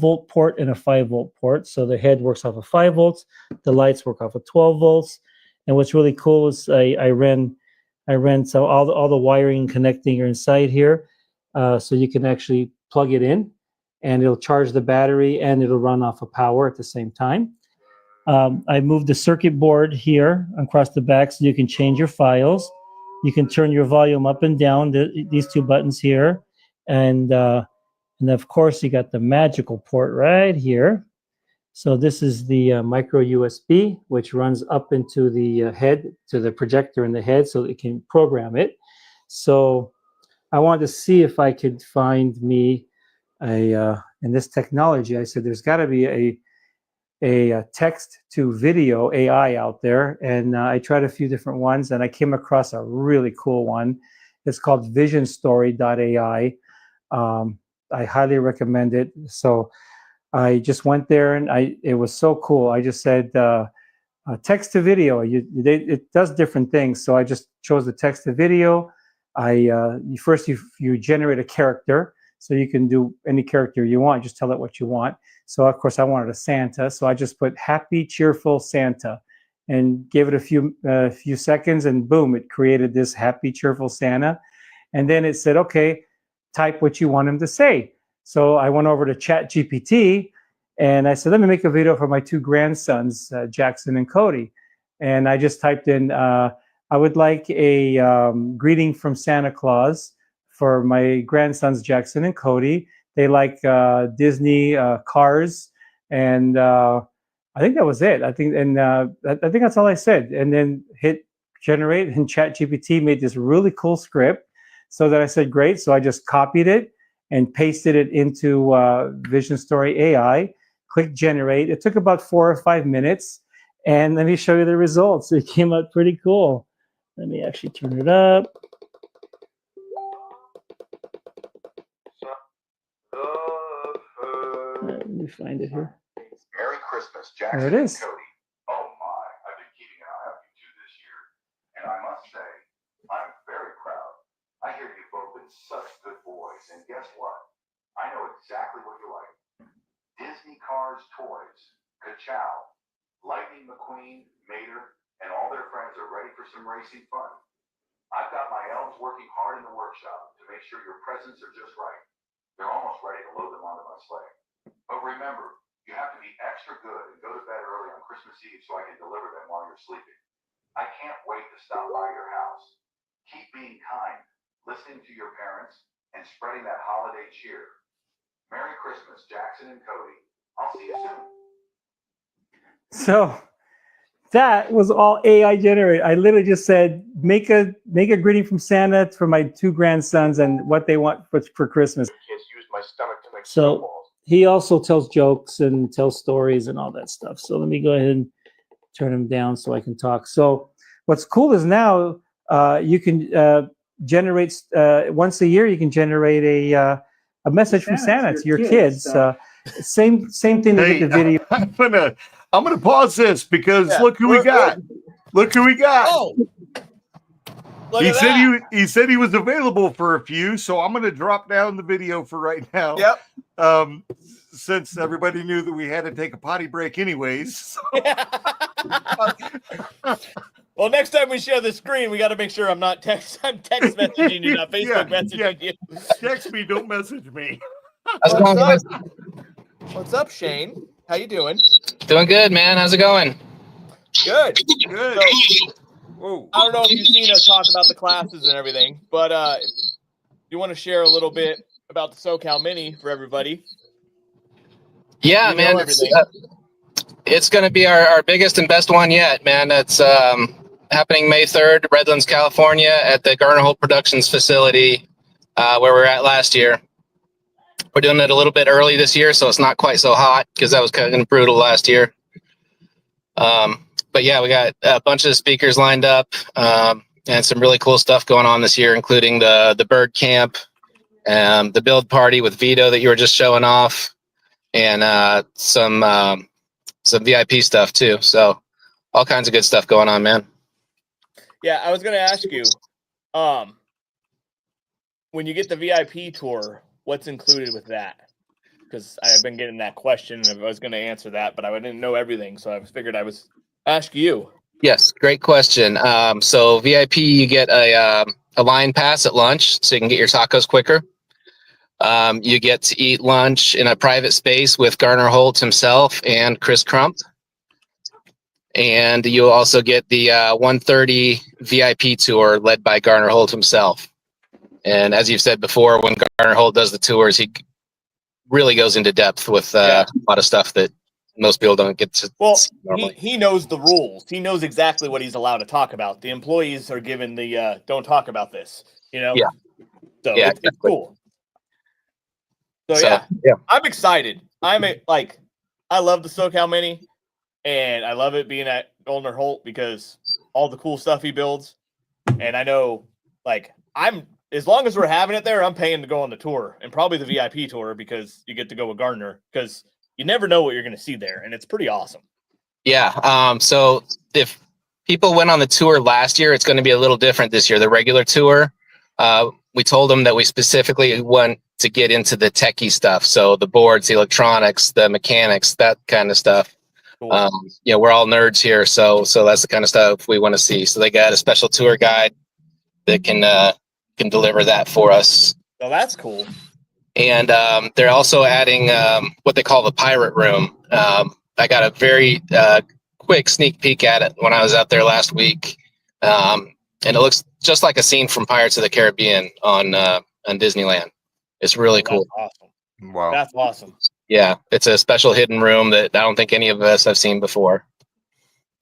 volt port and a 5 volt port. So the head works off of 5 volts. The lights work off of 12 volts. And what's really cool is I ran so all the wiring and connecting are inside here. So you can actually plug it in and it'll charge the battery and it'll run off of power at the same time. I moved the circuit board here across the back so you can change your files. You can turn your volume up and down, these two buttons here. And of course, you got the magical port right here. So this is the micro USB, which runs up into the head, to the projector in the head, so it can program it. So I wanted to see if I could find me in this technology. I said, there's got to be a text to video AI out there. And I tried a few different ones, and I came across a really cool one. It's called visionstory.ai. I highly recommend it. So I just went there and it was so cool. I just said, text to video, it does different things. So I just chose the text to video. You generate a character. So you can do any character you want. Just tell it what you want. So of course I wanted a Santa. So I just put happy, cheerful Santa and gave it a few seconds, and boom, it created this happy, cheerful Santa. And then it said, okay, type what you want him to say. So I went over to ChatGPT and I said, let me make a video for my two grandsons, Jackson and Cody. And I just typed in, I would like a greeting from Santa Claus for my grandsons, Jackson and Cody. They like Disney cars. And I think that was it. I think that's all I said. And then hit generate, and ChatGPT made this really cool script. So that I said, great. So I just copied it and pasted it into Vision Story AI, click generate. It took about 4 or 5 minutes. And let me show you the results. It came out pretty cool. Let me actually turn it up. Let me find it here. Merry Christmas, Jackson There it is. and Cody. Oh my, I've been keeping an eye on you two this year. And I must say, I'm very proud. I hear you've both been such good boys, and guess what? I know exactly what you like. Disney cars, toys, ka-chow, Lightning McQueen, Mater, and all their friends are ready for some racing fun. I've got my elves working hard in the workshop to make sure your presents are just right. They're almost ready to load them onto my sleigh. But remember, you have to be extra good and go to bed early on Christmas Eve so I can deliver them while you're sleeping. I can't wait to stop by your house. Keep being kind, listening to your parents, and spreading that holiday cheer. Merry Christmas, Jackson and Cody. I'll see you soon. So that was all AI generated. I literally just said, make a greeting from Santa for my two grandsons and what they want for Christmas. Kids use my stomach to make So snowballs. he also tells jokes and tells stories and all that stuff. So let me go ahead and turn him down so I can talk. So what's cool is now you can generate once a year. You can generate a message from Santa to your kids. Same thing to Hey, get the video. I'm gonna pause this because look who we got. Look who we got. Oh, look He at said that. he said he was available for a few, so I'm gonna drop down the video for right now. Yep. Since everybody knew that we had to take a potty break anyways. Well, next time we share the screen, we got to make sure I'm text messaging you, not Facebook messaging you. Text me, don't message me. How's it going, guys? What's up, Shane? How you doing? Doing good, man. How's it going? Good. Good. So, Whoa. I don't know if you've seen us talk about the classes and everything, but you want to share a little bit about the SoCal Mini for everybody? Yeah, You know man. everything. It's going to be our biggest and best one yet, man. It's happening May 3rd, Redlands, California, at the Garner Holt Productions facility where we were at last year. We're doing it a little bit early this year, so it's not quite so hot because that was kind of brutal last year. But yeah, we got a bunch of speakers lined up and some really cool stuff going on this year, including the bird camp, the build party with Vito that you were just showing off, and some VIP stuff too. So all kinds of good stuff going on, man. Yeah, I was going to ask you, when you get the VIP tour, what's included with that? Because I've been getting that question, and I was going to answer that, but I didn't know everything, so I figured I was ask you. Yes, great question. So VIP, you get a line pass at lunch, so you can get your tacos quicker. You get to eat lunch in a private space with Garner Holt himself and Chris Crump. And you'll also get the 1:30 VIP tour led by Garner Holt himself. And as you've said before, when Garner Holt does the tours, he really goes into depth with a lot of stuff that most people don't get to see normally. He knows the rules. He knows exactly what he's allowed to talk about. The employees are given the don't talk about this, you know? Yeah. So Yeah, it's cool. So yeah, I'm excited. I love the SoCal Mini, and I love it being at Garner Holt because all the cool stuff he builds. And I know, as long as we're having it there, I'm paying to go on the tour, and probably the VIP tour because you get to go with Garner, because you never know what you're going to see there, and it's pretty awesome. Yeah. So if people went on the tour last year, it's going to be a little different this year. The regular tour, we told them that we specifically want to get into the techie stuff. So the boards, the electronics, the mechanics, that kind of stuff. Cool. We're all nerds here, so that's the kind of stuff we want to see. So they got a special tour guide that can deliver that for us. Oh, that's cool. And they're also adding what they call the pirate room. I got a very quick sneak peek at it when I was out there last week, and it looks just like a scene from Pirates of the Caribbean on Disneyland. It's really cool. That's awesome. Wow. That's awesome. Yeah, it's a special hidden room that I don't think any of us have seen before.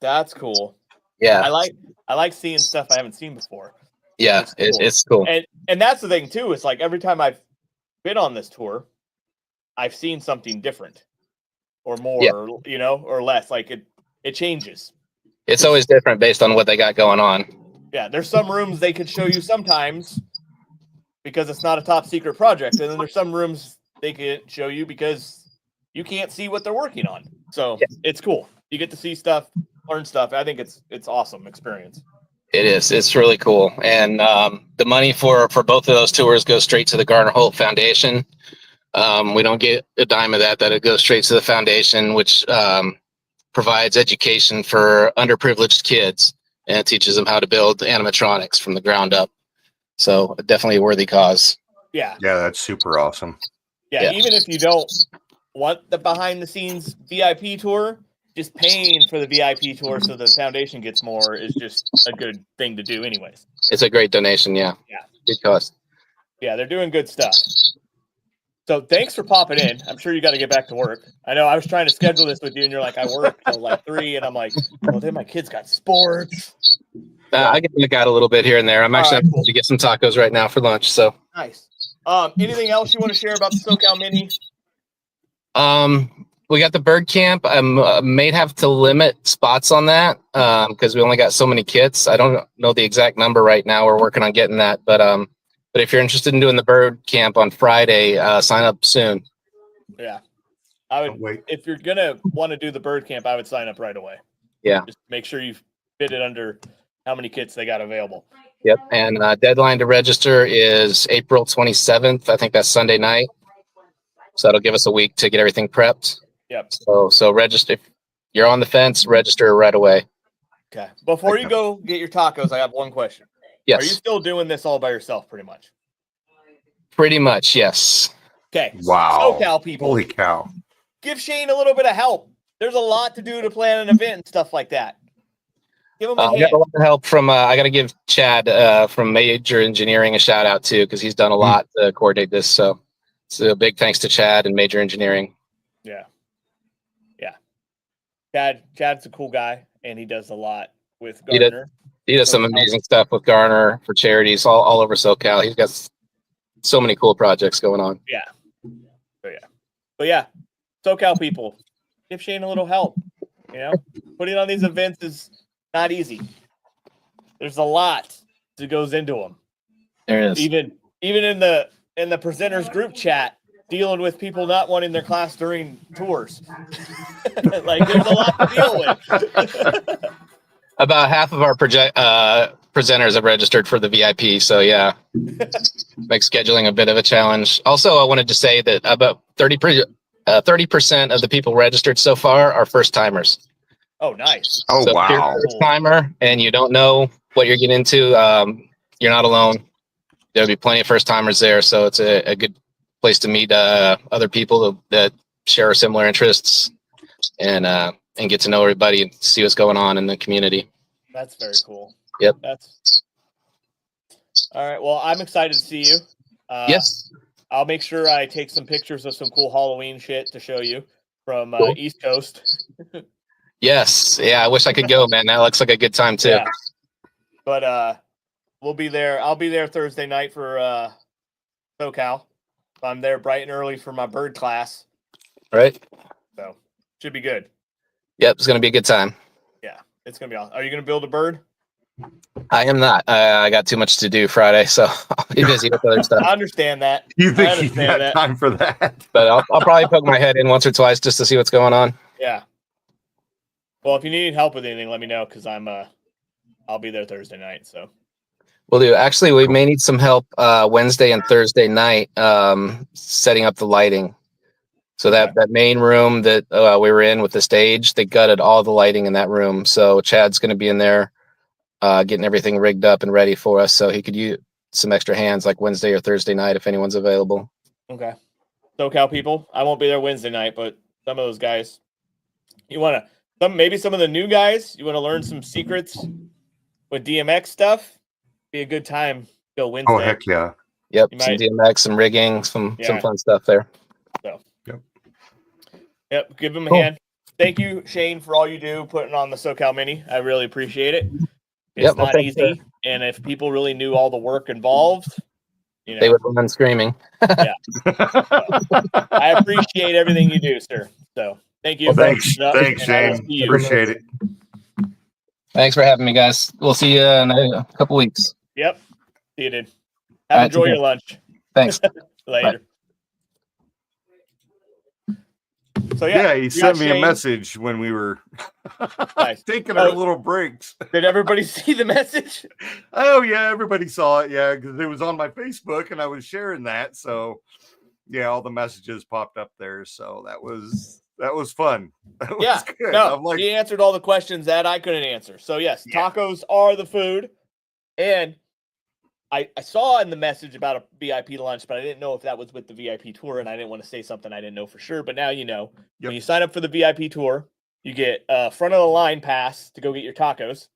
That's cool. Yeah, I like seeing stuff I haven't seen before. yeah, it's cool. And that's the thing too. It's like every time I've been on this tour, I've seen something different, or more, Yeah. or less. Like it changes. It's always different based on what they got going on. Yeah, there's some rooms they could show you sometimes because it's not a top secret project, and then there's some rooms they could show you because you can't see what they're working on. So It's cool. You get to see stuff, learn stuff. I think it's awesome experience. It is. It's really cool. And the money for both of those tours goes straight to the Garner Holt Foundation. We don't get a dime of that. It goes straight to the foundation, which provides education for underprivileged kids and teaches them how to build animatronics from the ground up. So definitely a worthy cause. Yeah. Yeah, that's super awesome. Yeah. Even if you don't want the behind the scenes VIP tour, just paying for the VIP tour so the foundation gets more is just a good thing to do anyways. It's a great donation. Yeah. Yeah. Good cause. Yeah. They're doing good stuff. So thanks for popping in. I'm sure you got to get back to work. I know I was trying to schedule this with you and you're like, I work till like 3, and I'm like, well, then my kids got sports. I get to look out a little bit here and there. I'm actually All right, to get some tacos right now for lunch. So nice. Anything else you want to share about the SoCal Mini? We got the bird camp. I may have to limit spots on that because we only got so many kits. I don't know the exact number right now. We're working on getting that, but if you're interested in doing the bird camp on Friday, sign up soon. Yeah, I would. Wait. If you're gonna want to do the bird camp, I would sign up right away. Yeah. Just make sure you fit it under how many kits they got available. Yep. And deadline to register is April 27th. I think that's Sunday night. So that'll give us a week to get everything prepped. Yep. So register. If you're on the fence, register right away. Okay. Before you go get your tacos, I have one question. Yes. Are you still doing this all by yourself, pretty much? Pretty much, yes. Okay. Wow. SoCal people. Holy cow. Give Shane a little bit of help. There's a lot to do to plan an event and stuff like that. Give him a I hand. got a lot of help from. I got to give Chad from Major Engineering a shout out too because he's done a lot to coordinate this. So a big thanks to Chad and Major Engineering. Yeah. Chad's a cool guy, and he does a lot with Garner. He does some amazing stuff with Garner for charities all over SoCal. He's got so many cool projects going on. Yeah. But yeah, SoCal people, give Shane a little help. Putting on these events is not easy. There's a lot that goes into them. There is. Even in the presenters group chat, dealing with people not wanting their class during tours. Like there's a lot to deal with. About half of our presenters have registered for the VIP. So yeah, makes scheduling a bit of a challenge. Also, I wanted to say that about 30% of the people registered so far are first timers. Oh, nice. Oh, So wow. if you're a first timer and you don't know what you're getting into, you're not alone. There'll be plenty of first timers there. So it's a good place to meet other people that share similar interests and get to know everybody and see what's going on in the community. That's very cool. Yep. That's all right. Well, I'm excited to see you. Yes. I'll make sure I take some pictures of some cool Halloween shit to show you from Cool. East Coast. Yes. Yeah. I wish I could go, man. That looks like a good time too. Yeah. But we'll be there. I'll be there Thursday night for SoCal. I'm there bright and early for my bird class. Right. So should be good. Yep. It's going to be a good time. Yeah. It's going to be awesome. Are you going to build a bird? I am not. I got too much to do Friday, so I'll be busy with other stuff. I understand that. You I think you understand got that. time for that? But I'll probably poke my head in once or twice just to see what's going on. Yeah. Well, if you need help with anything, let me know because I'll be there Thursday night. So Will do. Actually, we may need some help Wednesday and Thursday night setting up the lighting. So that main room that we were in with the stage, they gutted all the lighting in that room. So Chad's going to be in there getting everything rigged up and ready for us. So he could use some extra hands like Wednesday or Thursday night if anyone's available. Okay. SoCal people, I won't be there Wednesday night, but some of those guys, you want to, maybe some of the new guys, you want to learn some secrets with DMX stuff. Be a good time. Go Wednesday. Oh, heck yeah. Yep. You Some might- DMX, some rigging, some fun stuff there. So. Yep. Yep. Give him a hand. Thank you, Shane, for all you do putting on the SoCal Mini. I really appreciate it. It's not easy, and if people really knew all the work involved, you know, they would run screaming. Yeah. I appreciate everything you do, sir. So thank you. Well, thanks, And I will Shane. see you. Appreciate it. Thanks for having me, guys. We'll see you in a couple weeks. Yep. See you, dude. All right, Enjoy take your care. lunch. Thanks. Later. So Yeah, he we sent got me a Shane. message when we were Nice. taking our little breaks. Did everybody see the message? Oh yeah, everybody saw it. Yeah, because it was on my Facebook and I was sharing that. So yeah, all the messages popped up there. So that was fun. That was Yeah. good. No, I'm like, he answered all the questions that I couldn't answer. So yes, tacos are the food. And I saw in the message about a VIP lunch, but I didn't know if that was with the VIP tour, and I didn't want to say something I didn't know for sure. But now you know. When you sign up for the VIP tour, you get a front of the line pass to go get your tacos,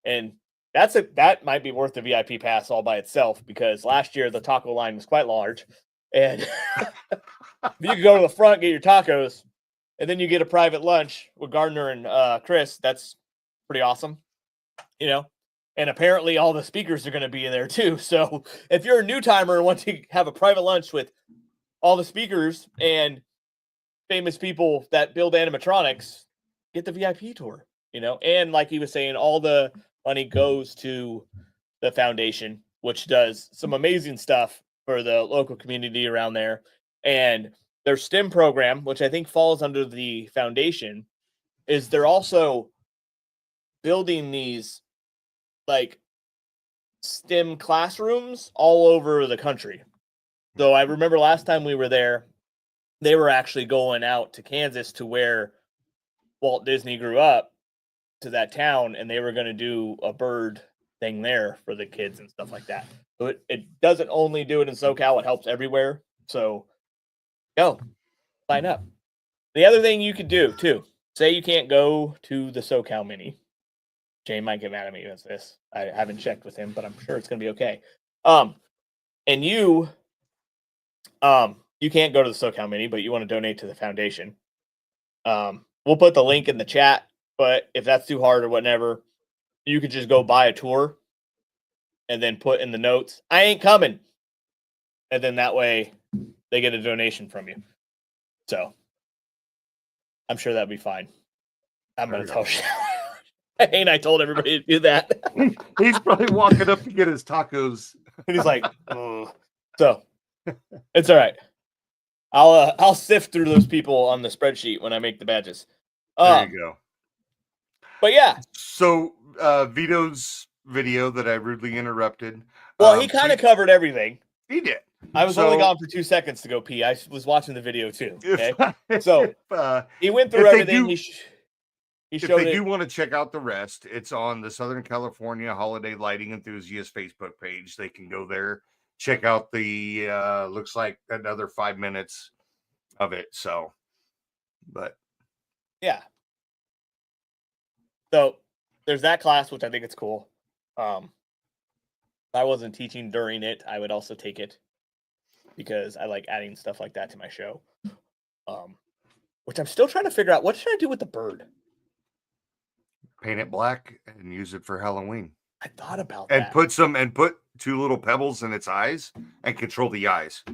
and that might be worth the VIP pass all by itself, because last year the taco line was quite large, and if you could go to the front, get your tacos, and then you get a private lunch with Gardner and Chris, that's pretty awesome, you know. And apparently all the speakers are going to be in there too. So if you're a new timer and want to have a private lunch with all the speakers and famous people that build animatronics, get the VIP tour, you know. And like he was saying, all the money goes to the foundation, which does some amazing stuff for the local community around there. And their STEM program, which I think falls under the foundation, is they're also building these like STEM classrooms all over the country. So I remember last time we were there, they were actually going out to Kansas to where Walt Disney grew up, to that town, and they were going to do a bird thing there for the kids and stuff like that. So it doesn't only do it in SoCal, it helps everywhere. So go sign up. The other thing you could do too, say you can't go to the SoCal Mini. Jay might get mad at me with this. I haven't checked with him, but I'm sure it's going to be okay. And you can't go to the SoCal Mini, but you want to donate to the foundation. We'll put the link in the chat, but if that's too hard or whatever, you could just go buy a tour and then put in the notes, I ain't coming. And then that way they get a donation from you. So I'm sure that'd be fine. I'm going to tell you. And I told everybody to do that. He's probably walking up to get his tacos. And he's like, oh. So it's all right. I'll sift through those people on the spreadsheet when I make the badges. There you go. But yeah. So Vito's video that I rudely interrupted. Well, he kind of covered everything. He did. I was only gone for 2 seconds to go pee. I was watching the video too. Okay. So he went through everything. He showed if they it. do want to check out the rest, it's on the Southern California Holiday Lighting Enthusiast Facebook page. They can go there, check out the looks like another 5 minutes of it. So, but yeah. So there's that class, which I think it's cool. If I wasn't teaching during it, I would also take it because I like adding stuff like that to my show. Which I'm still trying to figure out, what should I do with the bird? paint it black and use it for Halloween. I thought about and that. put 2 little pebbles in its eyes and control the eyes.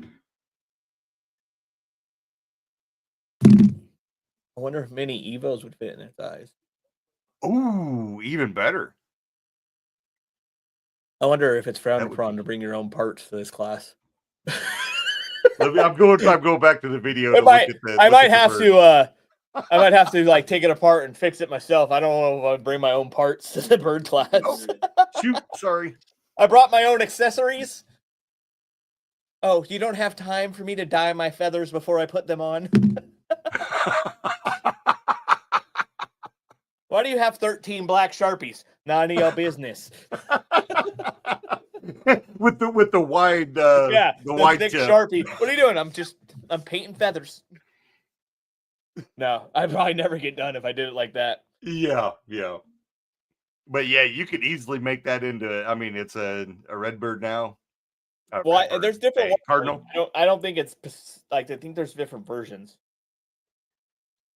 I wonder if mini Evos would fit in its eyes. Ooh, even better. I wonder if it's frowned upon to bring your own parts to this class. I'm going back to the video. I might have to like take it apart and fix it myself. I don't know if I bring my own parts to the bird class. Oh, shoot, sorry. I brought my own accessories. Oh, you don't have time for me to dye my feathers before I put them on? Why do you have 13 black Sharpies? None of your business. with the wide Yeah, the the wide thick tip. Sharpie. What are you doing? I'm painting feathers. No, I'd probably never get done if I did it like that. Yeah. But yeah, you could easily make that into. I mean, it's a redbird now. Well, there's different ones. cardinal. I don't think it's like I think there's different versions.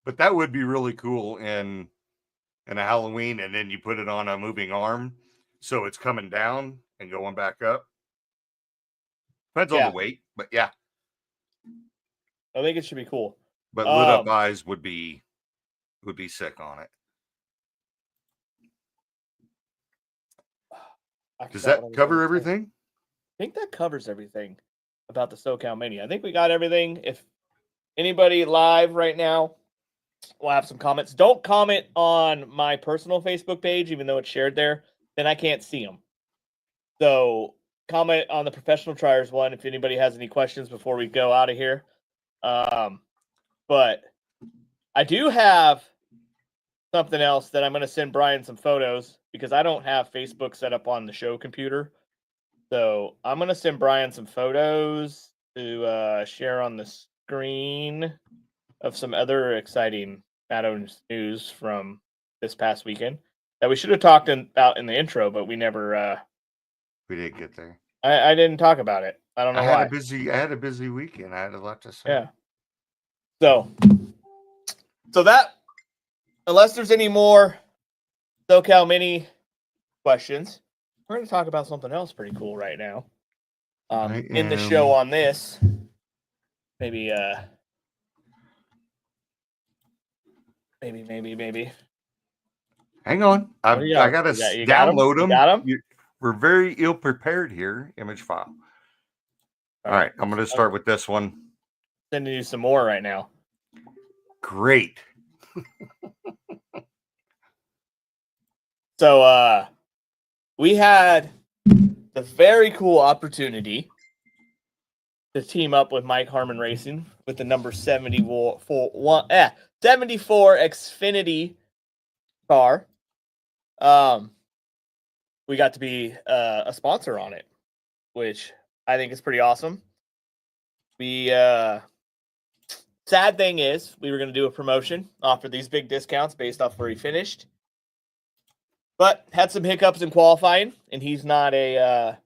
But that would be really cool in a Halloween, and then you put it on a moving arm, so it's coming down and going back up. Depends on the weight, but yeah. I think it should be cool. But lit up eyes would be sick on it. Does that cover everything? I think that covers everything about the SoCal Mini. I think we got everything. If anybody live right now will have some comments, don't comment on my personal Facebook page, even though it's shared there. Then I can't see them. So comment on the Professional Triers one if anybody has any questions before we go out of here. But I do have something else that I'm going to send Brian some photos because I don't have Facebook set up on the show computer. So I'm going to send Brian some photos to share on the screen of some other exciting Matos news from this past weekend that we should have talked about in the intro, but we never. We didn't get there. I didn't talk about it. I don't know why. I had a busy weekend. I had a lot to say. Yeah. So that, unless there's any more SoCal Mini questions, we're going to talk about something else pretty cool right now. In the show on this, maybe. Hang on. I got to download them. You got them? We're very ill prepared here. Image file. All right. I'm going to start with this one. Sending you some more right now. Great. So we had the very cool opportunity to team up with Mike Harmon Racing with the number 74 Xfinity car. We got to be a sponsor on it, which I think is pretty awesome. We sad thing is we were going to do a promotion, offer these big discounts based off where he finished, but had some hiccups in qualifying, and he's not a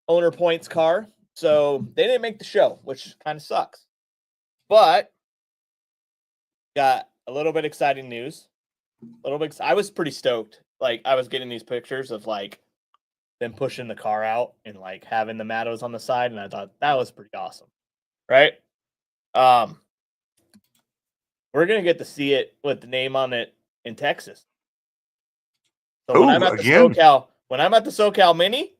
owner points car, so they didn't make the show, which kind of sucks. But got a little bit exciting news. I was pretty stoked. Like, I was getting these pictures of like them pushing the car out and like having the Matos on the side, and I thought that was pretty awesome, right? We're gonna get to see it with the name on it in Texas. So when I'm at the SoCal Mini,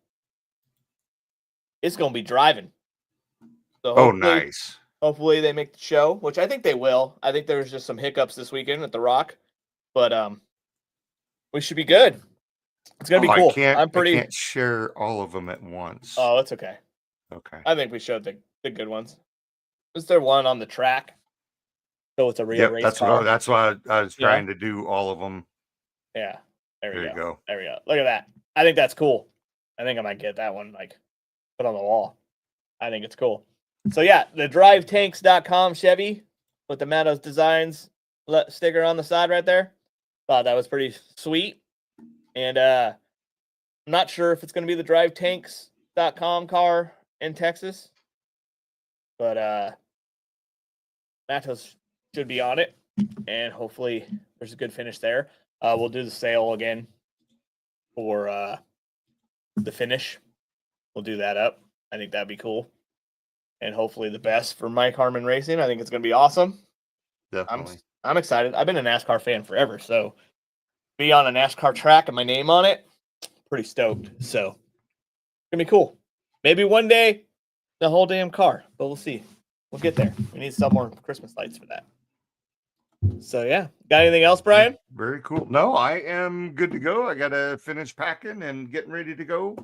it's gonna be driving. So nice. Hopefully they make the show, which I think they will. I think there was just some hiccups this weekend at the Rock, but we should be good. It's gonna be cool. I can't share all of them at once. Oh, it's okay. Okay. I think we showed the good ones. Was there one on the track? So it's a real race car. That's why I was trying to do all of them. Yeah. There you go. There we go. Look at that. I think that's cool. I think I might get that one like put on the wall. I think it's cool. So yeah, the drivetanks.com Chevy with the Matos Designs sticker on the side right there. Thought that was pretty sweet. And I'm not sure if it's going to be the drivetanks.com car in Texas, but Matos should be on it, and hopefully there's a good finish there. We'll do the sale again for the finish. We'll do that up. I think that'd be cool. And hopefully the best for Mike Harmon Racing. I think it's going to be awesome. Definitely. I'm excited. I've been a NASCAR fan forever, so be on a NASCAR track and my name on it, pretty stoked. So it's going to be cool. Maybe one day the whole damn car, but we'll see. We'll get there. We need some more Christmas lights for that. So, yeah. Got anything else, Brian? Very cool. No, I am good to go. I got to finish packing and getting ready to go.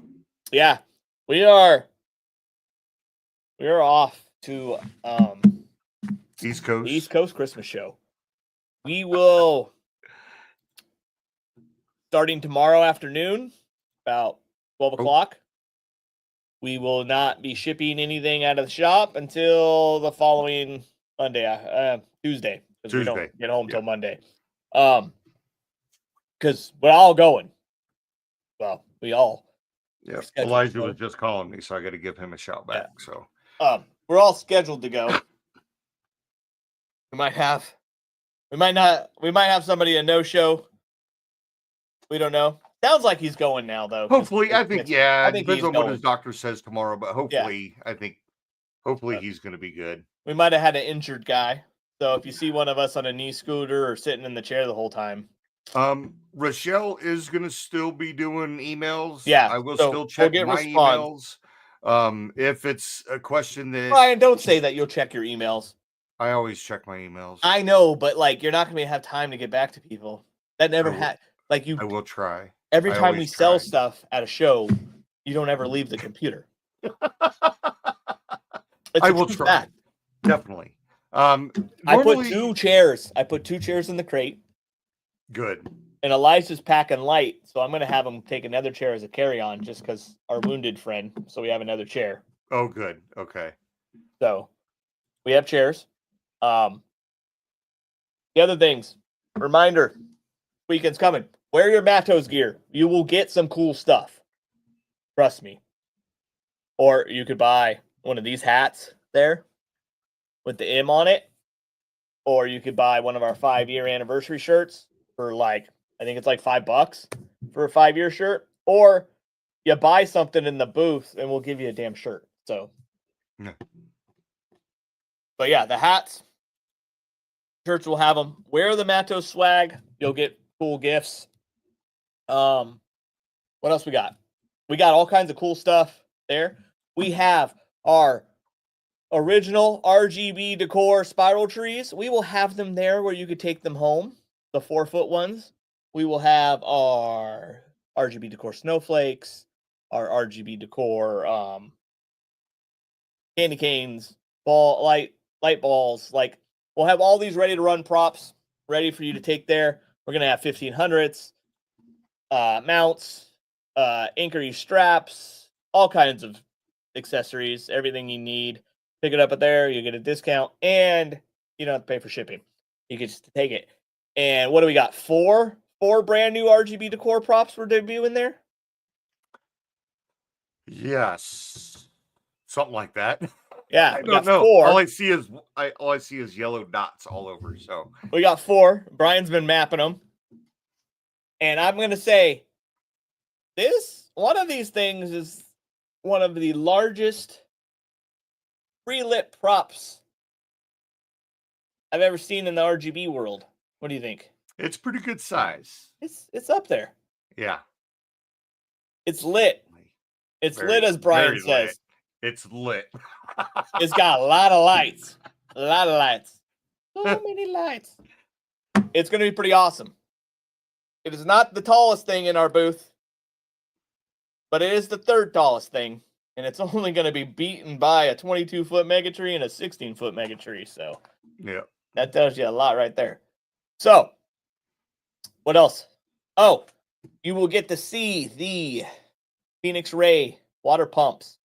Yeah. We are off to East Coast. the East Coast Christmas show. We will starting tomorrow afternoon, about 12 o'clock. We will not be shipping anything out of the shop until the following Monday, Tuesday, because we don't get home till Monday. Because we're all going. Well, we all. Yeah, Elijah was just calling me, so I got to give him a shout back. So, we're all scheduled to go. We might have somebody a no-show. We don't know. Sounds like he's going now, though. Hopefully, I think it depends on what going. his doctor says tomorrow, but hopefully, hopefully he's going to be good. We might have had an injured guy, so if you see one of us on a knee scooter or sitting in the chair the whole time. Rochelle is going to still be doing emails. Yeah, I will still check my emails. If it's a question that Brian, don't say that you'll check your emails. I always check my emails. I know, but like you're not going to have time to get back to people. That never had like you. I will try. Every time we sell stuff at a show, you don't ever leave the computer. I will try. Definitely. I put 2 chairs. I put 2 chairs in the crate. Good. And Elijah's packing light, so I'm going to have him take another chair as a carry-on just because our wounded friend, so we have another chair. Oh, good. Okay. So we have chairs. The other things, reminder, weekend's coming. Wear your Matos gear. You will get some cool stuff. Trust me. Or you could buy one of these hats there with the M on it. Or you could buy one of our 5-year anniversary shirts for like, I think it's like $5 for a 5-year shirt. Or you buy something in the booth and we'll give you a damn shirt. So, but yeah, the hats, shirts will have them. Wear the Matos swag. You'll get cool gifts. What else we got? We got all kinds of cool stuff there. We have our original RGB decor spiral trees. We will have them there where you could take them home, the 4-foot ones. We will have our RGB decor snowflakes, our RGB decor candy canes, light balls. Like, we'll have all these ready to run props ready for you to take there. We're gonna have 1500s, mounts, anchory straps, all kinds of accessories, everything you need. Pick it up at there, you get a discount, and you don't have to pay for shipping. You can just take it. And what do we got? 4 brand new RGB decor props we're debuting there? Yes. Something like that. Yeah, I we don't got know. 4. All I see is yellow dots all over. So we got 4. Brian's been mapping them. And I'm gonna say one of these things is one of the largest pre-lit props I've ever seen in the RGB world. What do you think? It's pretty good size. It's up there. Yeah. It's lit. It's lit, as Brian says. Lit. It's lit. It's got a lot of lights. A lot of lights. So many lights. It's going to be pretty awesome. It is not the tallest thing in our booth, but it is the 3rd tallest thing. And it's only going to be beaten by a 22-foot megatree and a 16-foot megatree. So yeah, that tells you a lot right there. So what else? Oh, you will get to see the Phoenix Ray water pumps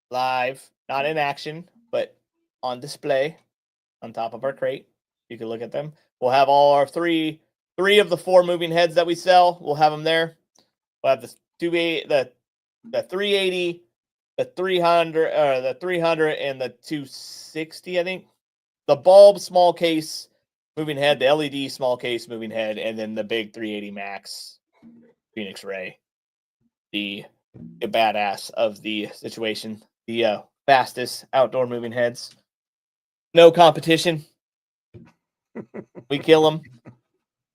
live, not in action, but on display on top of our crate. You can look at them. We'll have all our three of the 4 moving heads that we sell. We'll have them there. We'll have the 380, the 300, the 300, and the 260. I think the bulb small case moving head, the LED small case moving head, and then the big 380 Max Phoenix Ray, the badass of the situation, the fastest outdoor moving heads. No competition. We kill them.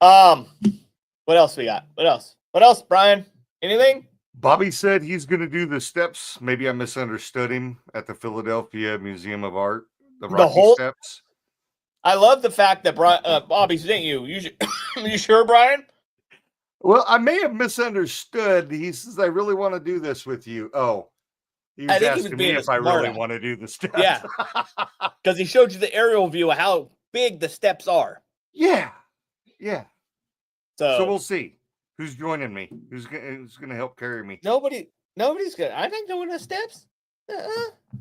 What else we got? What else, Brian? Anything? Bobby said he's going to do the steps. Maybe I misunderstood him at the Philadelphia Museum of Art. The Rocky steps. I love the fact that Bobby sent you. You sure, Brian? Well, I may have misunderstood. He says, I really want to do this with you. Oh, he I was think he was asking me being if I smart really aleck. want to do the steps. Yeah. Because he showed you the aerial view of how big the steps are. Yeah. Yeah. So So we'll see who's joining me. Who's gonna help carry me? nobody's good. I think doing the steps.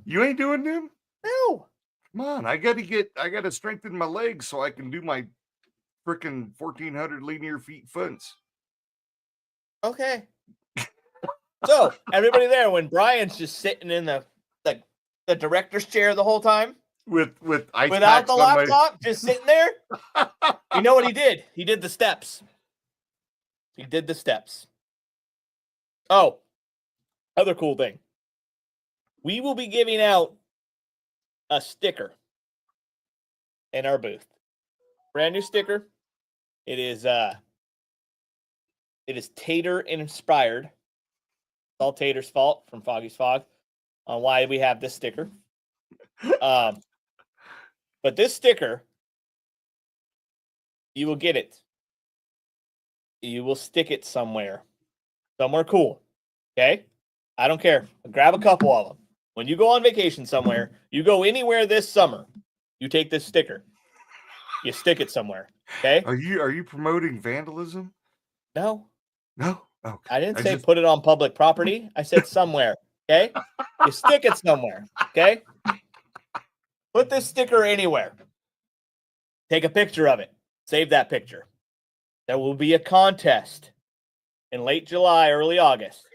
You ain't doing them? No. Come on, I gotta strengthen my legs so I can do my freaking 1,400 linear feet fence. Okay. So everybody there, when Brian's just sitting in the director's chair the whole time With ice without packs the on my laptop, just sitting there, you know what he did? He did the steps. He did the steps. Oh, other cool thing. We will be giving out a sticker in our booth. Brand new sticker. It is Tater inspired. It's all Tater's fault from Foggy's Fog on why we have this sticker. But this sticker, you will get it. You will stick it somewhere cool. Okay? I don't care. Grab a couple of them. When you go on vacation somewhere, you go anywhere this summer, you take this sticker. You stick it somewhere. Okay? Are you promoting vandalism? No. No. Okay. I didn't say put it on public property. I said somewhere. Okay? You stick it somewhere. Okay? Put this sticker anywhere. Take a picture of it. Save that picture. There will be a contest in late July, early August.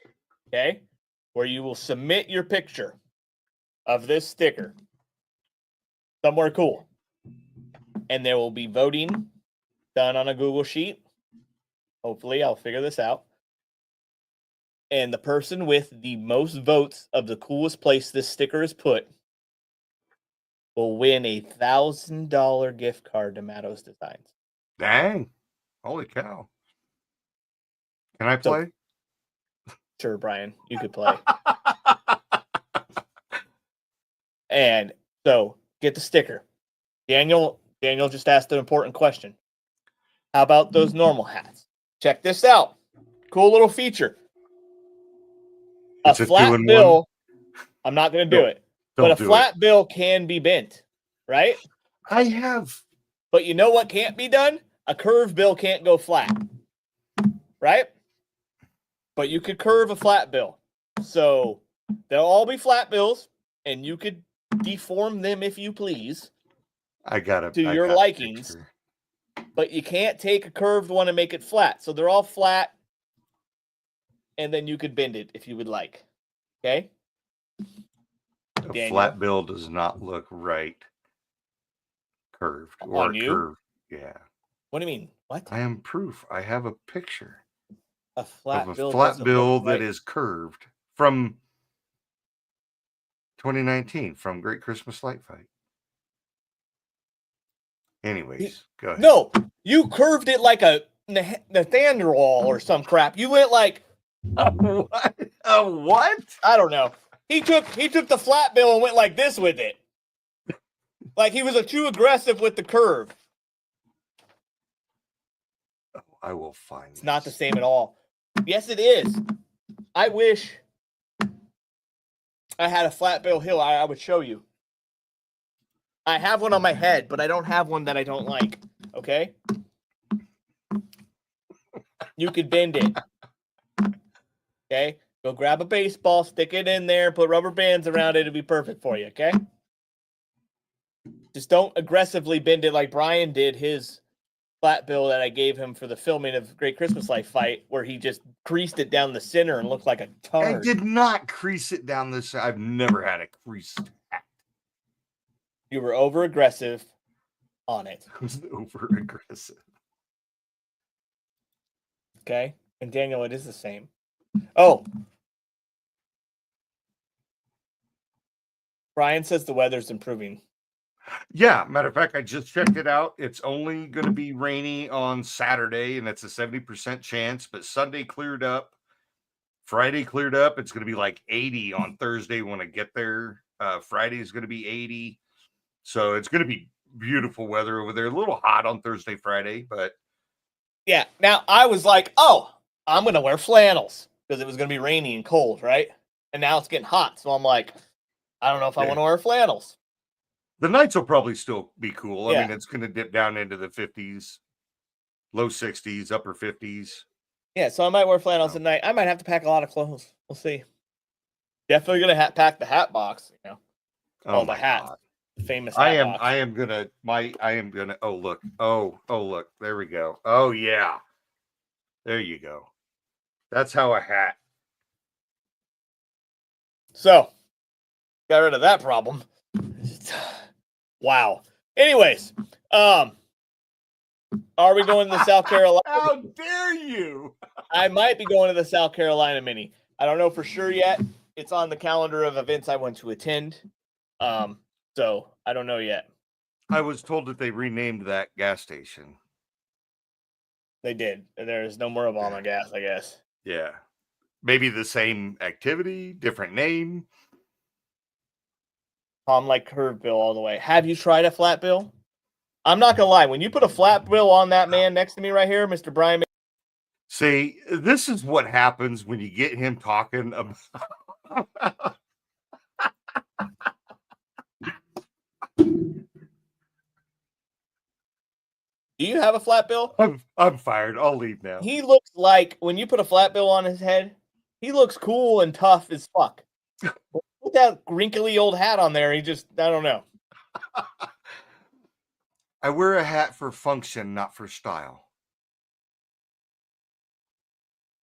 Okay? Where you will submit your picture of this sticker somewhere cool. And there will be voting done on a Google Sheet. Hopefully, I'll figure this out. And the person with the most votes of the coolest place this sticker is put will win a $1,000 gift card to Matto's Designs. Dang. Holy cow. Can I play? Sure, Brian, you could play. And so get the sticker. Daniel just asked an important question. How about those normal hats? Check this out. Cool little feature. A flat bill. I'm not going to do it. But a flat bill can be bent, right? I have. But you know what can't be done? A curved bill can't go flat, right? But you could curve a flat bill. So they'll all be flat bills, and you could deform them if you please. To your likings. But you can't take a curved one and make it flat. So they're all flat, and then you could bend it if you would like. Okay? A flat bill does not look right curved or on you? Curved. Yeah. What do you mean? What? I am proof. I have a picture a flat of a bill flat bill right. that is curved from 2019 from Great Christmas Light Fight. Anyways, go ahead. No, you curved it like a Nathaniel or some crap. You went like what? A what? I don't know. He took the flat bill and went like this with it. Like he was too aggressive with the curve. Oh, I will find It's not the same at all. Yes, it is. I wish I had a flat bill hill. I would show you. I have one on my head, but I don't have one that I don't like. Okay? You could bend it. Okay? Go grab a baseball, stick it in there, put rubber bands around it. It'll be perfect for you. Okay? Just don't aggressively bend it like Brian did his flat bill that I gave him for the filming of Great Christmas Light Fight, where he just creased it down the center and looked like a tard. I did not crease it down this. I've never had a creased hat. You were over aggressive on it. I was over aggressive. Okay. And Daniel, it is the same. Oh. Brian says the weather's improving. Yeah, matter of fact, I just checked it out. It's only going to be rainy on Saturday, and that's a 70% chance. But Sunday cleared up. Friday cleared up. It's going to be like 80 on Thursday when I get there. Friday is going to be 80. So it's going to be beautiful weather over there. A little hot on Thursday, Friday, but yeah. Now I was like, oh, I'm going to wear flannels because it was going to be rainy and cold, right? And now it's getting hot. So I'm like, I don't know if I want to wear flannels. The nights will probably still be cool. Yeah. I mean, it's going to dip down into the 50s, low 60s, upper 50s. Yeah, so I might wear flannels at night. I might have to pack a lot of clothes. We'll see. Definitely going to pack the hat box, you know. Oh, the hat. God. The famous hat box. I am gonna oh look. Oh look. There we go. Oh yeah. There you go. That's how a hat. So, got rid of that problem. Wow. Anyways, are we going to the South Carolina? How dare you? I might be going to the South Carolina Mini. I don't know for sure yet. It's on the calendar of events I want to attend. So I don't know yet. I was told that they renamed that gas station. They did. There's no more Obama gas, I guess. Yeah. Maybe the same activity, different name. Tom like curved bill all the way. Have you tried a flat bill? I'm not gonna lie. When you put a flat bill on that man next to me right here, Mr. Brian. See, this is what happens when you get him talking about. Do you have a flat bill? I'm fired. I'll leave now. He looks like when you put a flat bill on his head, he looks cool and tough as fuck. Put that wrinkly old hat on there, I don't know. I wear a hat for function, not for style.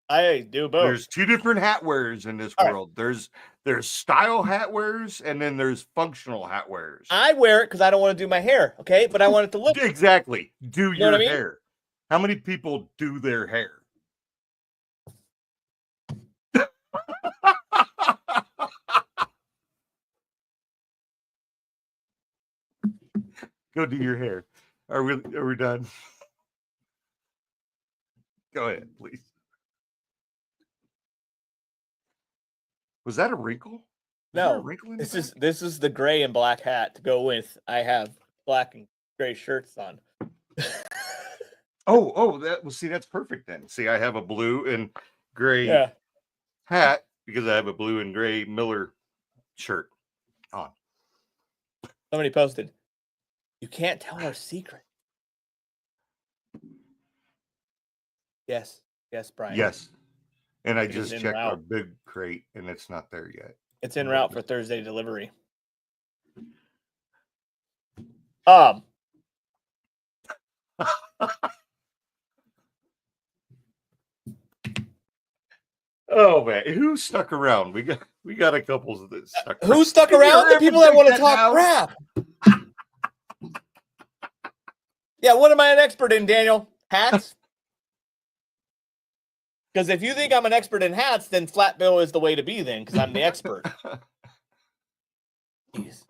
I do both. There's two different hat wearers in this world. Right. There's style hat wearers, and then there's functional hat wearers. I wear it because I don't want to do my hair, okay? But I want it to look exactly. Do you know your what I mean? hair. How many people do their hair? Go do your hair. Are we done? Go ahead, please. Was that a wrinkle? No, this is the gray and black hat to go with. I have black and gray shirts on. That's perfect then. See, I have a blue and gray hat because I have a blue and gray Miller shirt on. Somebody posted, "You can't tell our secret." Yes, Brian. Yes. And I just checked our big crate, and it's not there yet. It's en route for Thursday delivery. Oh man, who stuck around? We got a couple that stuck. Who stuck around? The people that want to talk crap. Yeah, what am I an expert in, Daniel? Hats. Because if you think I'm an expert in hats, then flat bill is the way to be then, because I'm the expert. Jeez.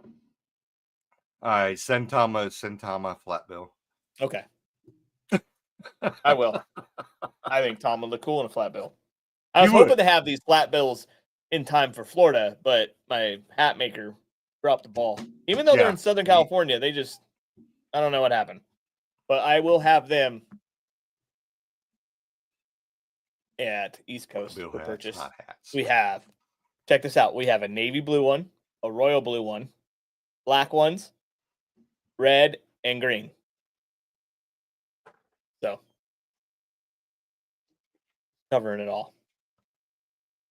All right, send Tom a flat bill. Okay. I will. I think Tom would look cool in a flat bill. I was hoping to have these flat bills in time for Florida, but my hat maker dropped the ball. Even though they're in Southern California, I don't know what happened. But I will have them at East Coast for purchase. We have, check this out. We have a navy blue one, a royal blue one, black ones, red, and green. So, covering it all.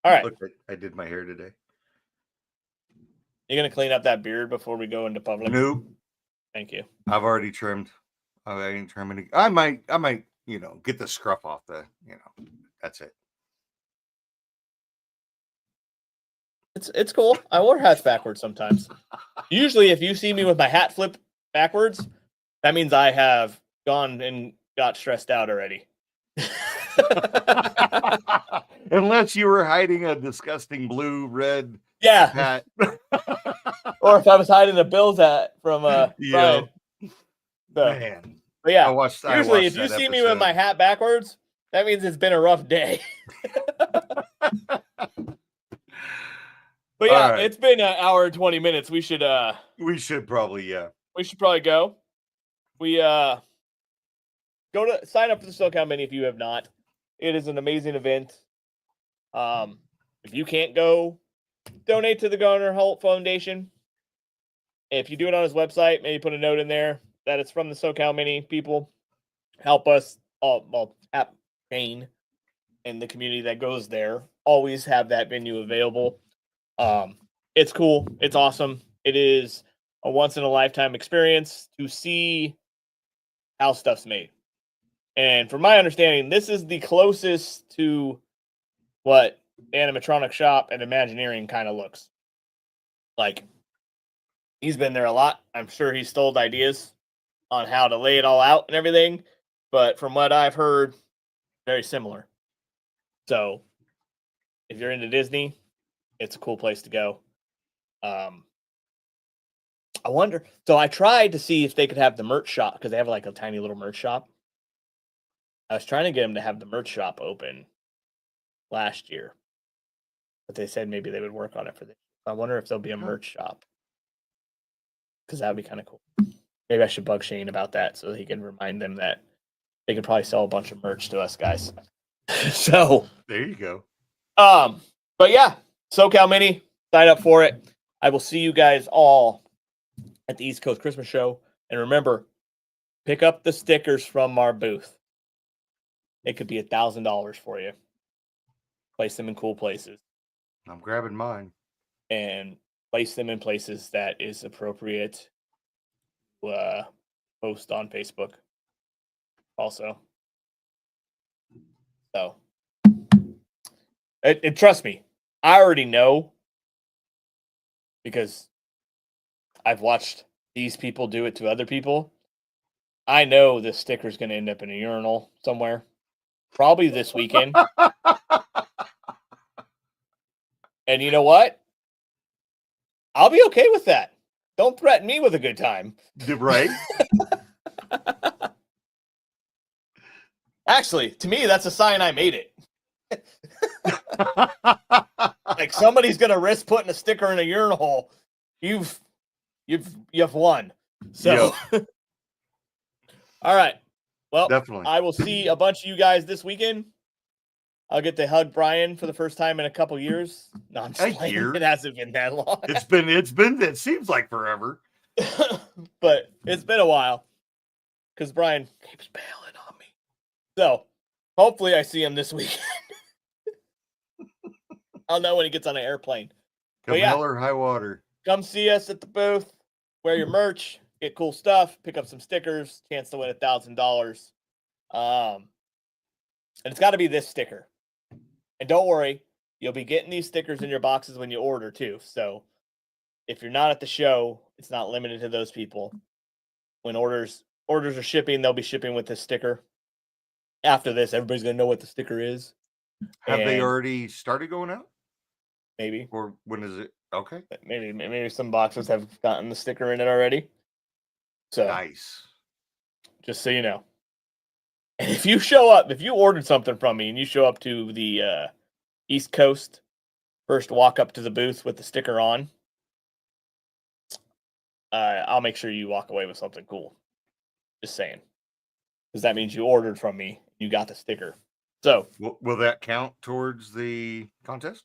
All right. Look, I did my hair today. You gonna clean up that beard before we go into public? Nope. Thank you. I've already trimmed. I ain't trimming. I might, get the scruff off the, that's it. It's cool. I wear hats backwards sometimes. Usually, if you see me with my hat flip backwards, that means I have gone and got stressed out already. Unless you were hiding a disgusting blue red hat. Or if I was hiding a Bills hat from Brian. Man. But yeah, usually if you see me with my hat backwards, that means it's been a rough day. But yeah, It's been an hour and 20 minutes. We should probably go. We go to sign up for the SoCal Mini if you have not. It is an amazing event. If you can't go, donate to the Garner Holt Foundation. If you do it on his website, maybe put a note in there that it's from the SoCal Mini people. Help us all, Shane and the community that goes there. Always have that venue available. It's cool. It's awesome. It is a once in a lifetime experience to see how stuff's made. And from my understanding, this is the closest to what animatronic shop and Imagineering kind of looks like. He's been there a lot. I'm sure he stole ideas on how to lay it all out and everything. But from what I've heard, very similar. So if you're into Disney, it's a cool place to go. I wonder. So I tried to see if they could have the merch shop because they have like a tiny little merch shop. I was trying to get them to have the merch shop open last year, but they said maybe they would work on it for this. I wonder if there'll be a merch shop because that would be kind of cool. Maybe I should bug Shane about that so he can remind them that they could probably sell a bunch of merch to us guys. So there you go. But yeah, SoCal Mini, sign up for it. I will see you guys all at the East Coast Christmas show. And remember, pick up the stickers from our booth. It could be $1,000 for you. Place them in cool places. I'm grabbing mine. And place them in places that is appropriate. Post on Facebook also. So, and trust me, I already know because I've watched these people do it to other people. I know this sticker's going to end up in a urinal somewhere, probably this weekend. And you know what? I'll be okay with that. Don't threaten me with a good time. Right? Actually, to me, that's a sign I made it. Like somebody's gonna risk putting a sticker in a urinal. You've won. So, yep. All right. Well, definitely. I will see a bunch of you guys this weekend. I'll get to hug Brian for the first time in a couple years. No, I'm just playing. It hasn't been that long. It seems like forever. But it's been a while. Because Brian keeps bailing on me. So hopefully I see him this weekend. I'll know when he gets on an airplane. Come hell or high water. Come see us at the booth. Wear your merch. Get cool stuff. Pick up some stickers. Chance to win $1,000. And it's got to be this sticker. And don't worry, you'll be getting these stickers in your boxes when you order too. So if you're not at the show, it's not limited to those people. When orders are shipping, they'll be shipping with this sticker. After this, everybody's going to know what the sticker is. Have they already started going out? Maybe. Or when is it? Okay. Maybe some boxes have gotten the sticker in it already. So nice. Just so you know. And if you show up, if you ordered something from me and you show up to the East Coast, first walk up to the booth with the sticker on, I'll make sure you walk away with something cool. Just saying. Because that means you ordered from me. You got the sticker. So will that count towards the contest?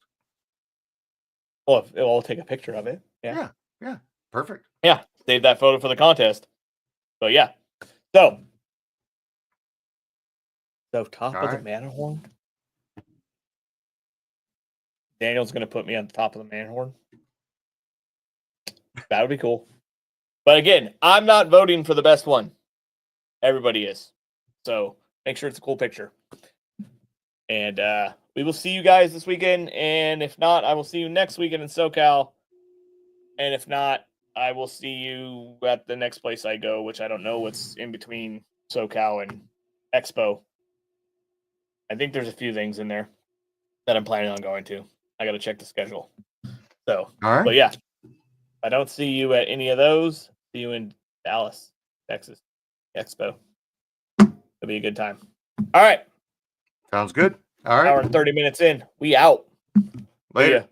Well, we'll take a picture of it. Yeah. Perfect. Yeah. Save that photo for the contest. But yeah. So top of the Matterhorn. Daniel's going to put me on the top of the Matterhorn. That would be cool. But again, I'm not voting for the best one. Everybody is. So make sure it's a cool picture. And we will see you guys this weekend. And if not, I will see you next weekend in SoCal. And if not, I will see you at the next place I go, which I don't know what's in between SoCal and Expo. I think there's a few things in there that I'm planning on going to. I got to check the schedule. So, all right. But yeah, if I don't see you at any of those, see you in Dallas, Texas, Expo. It'll be a good time. All right. Sounds good. All right. Hour and 30 minutes in. We out. Later.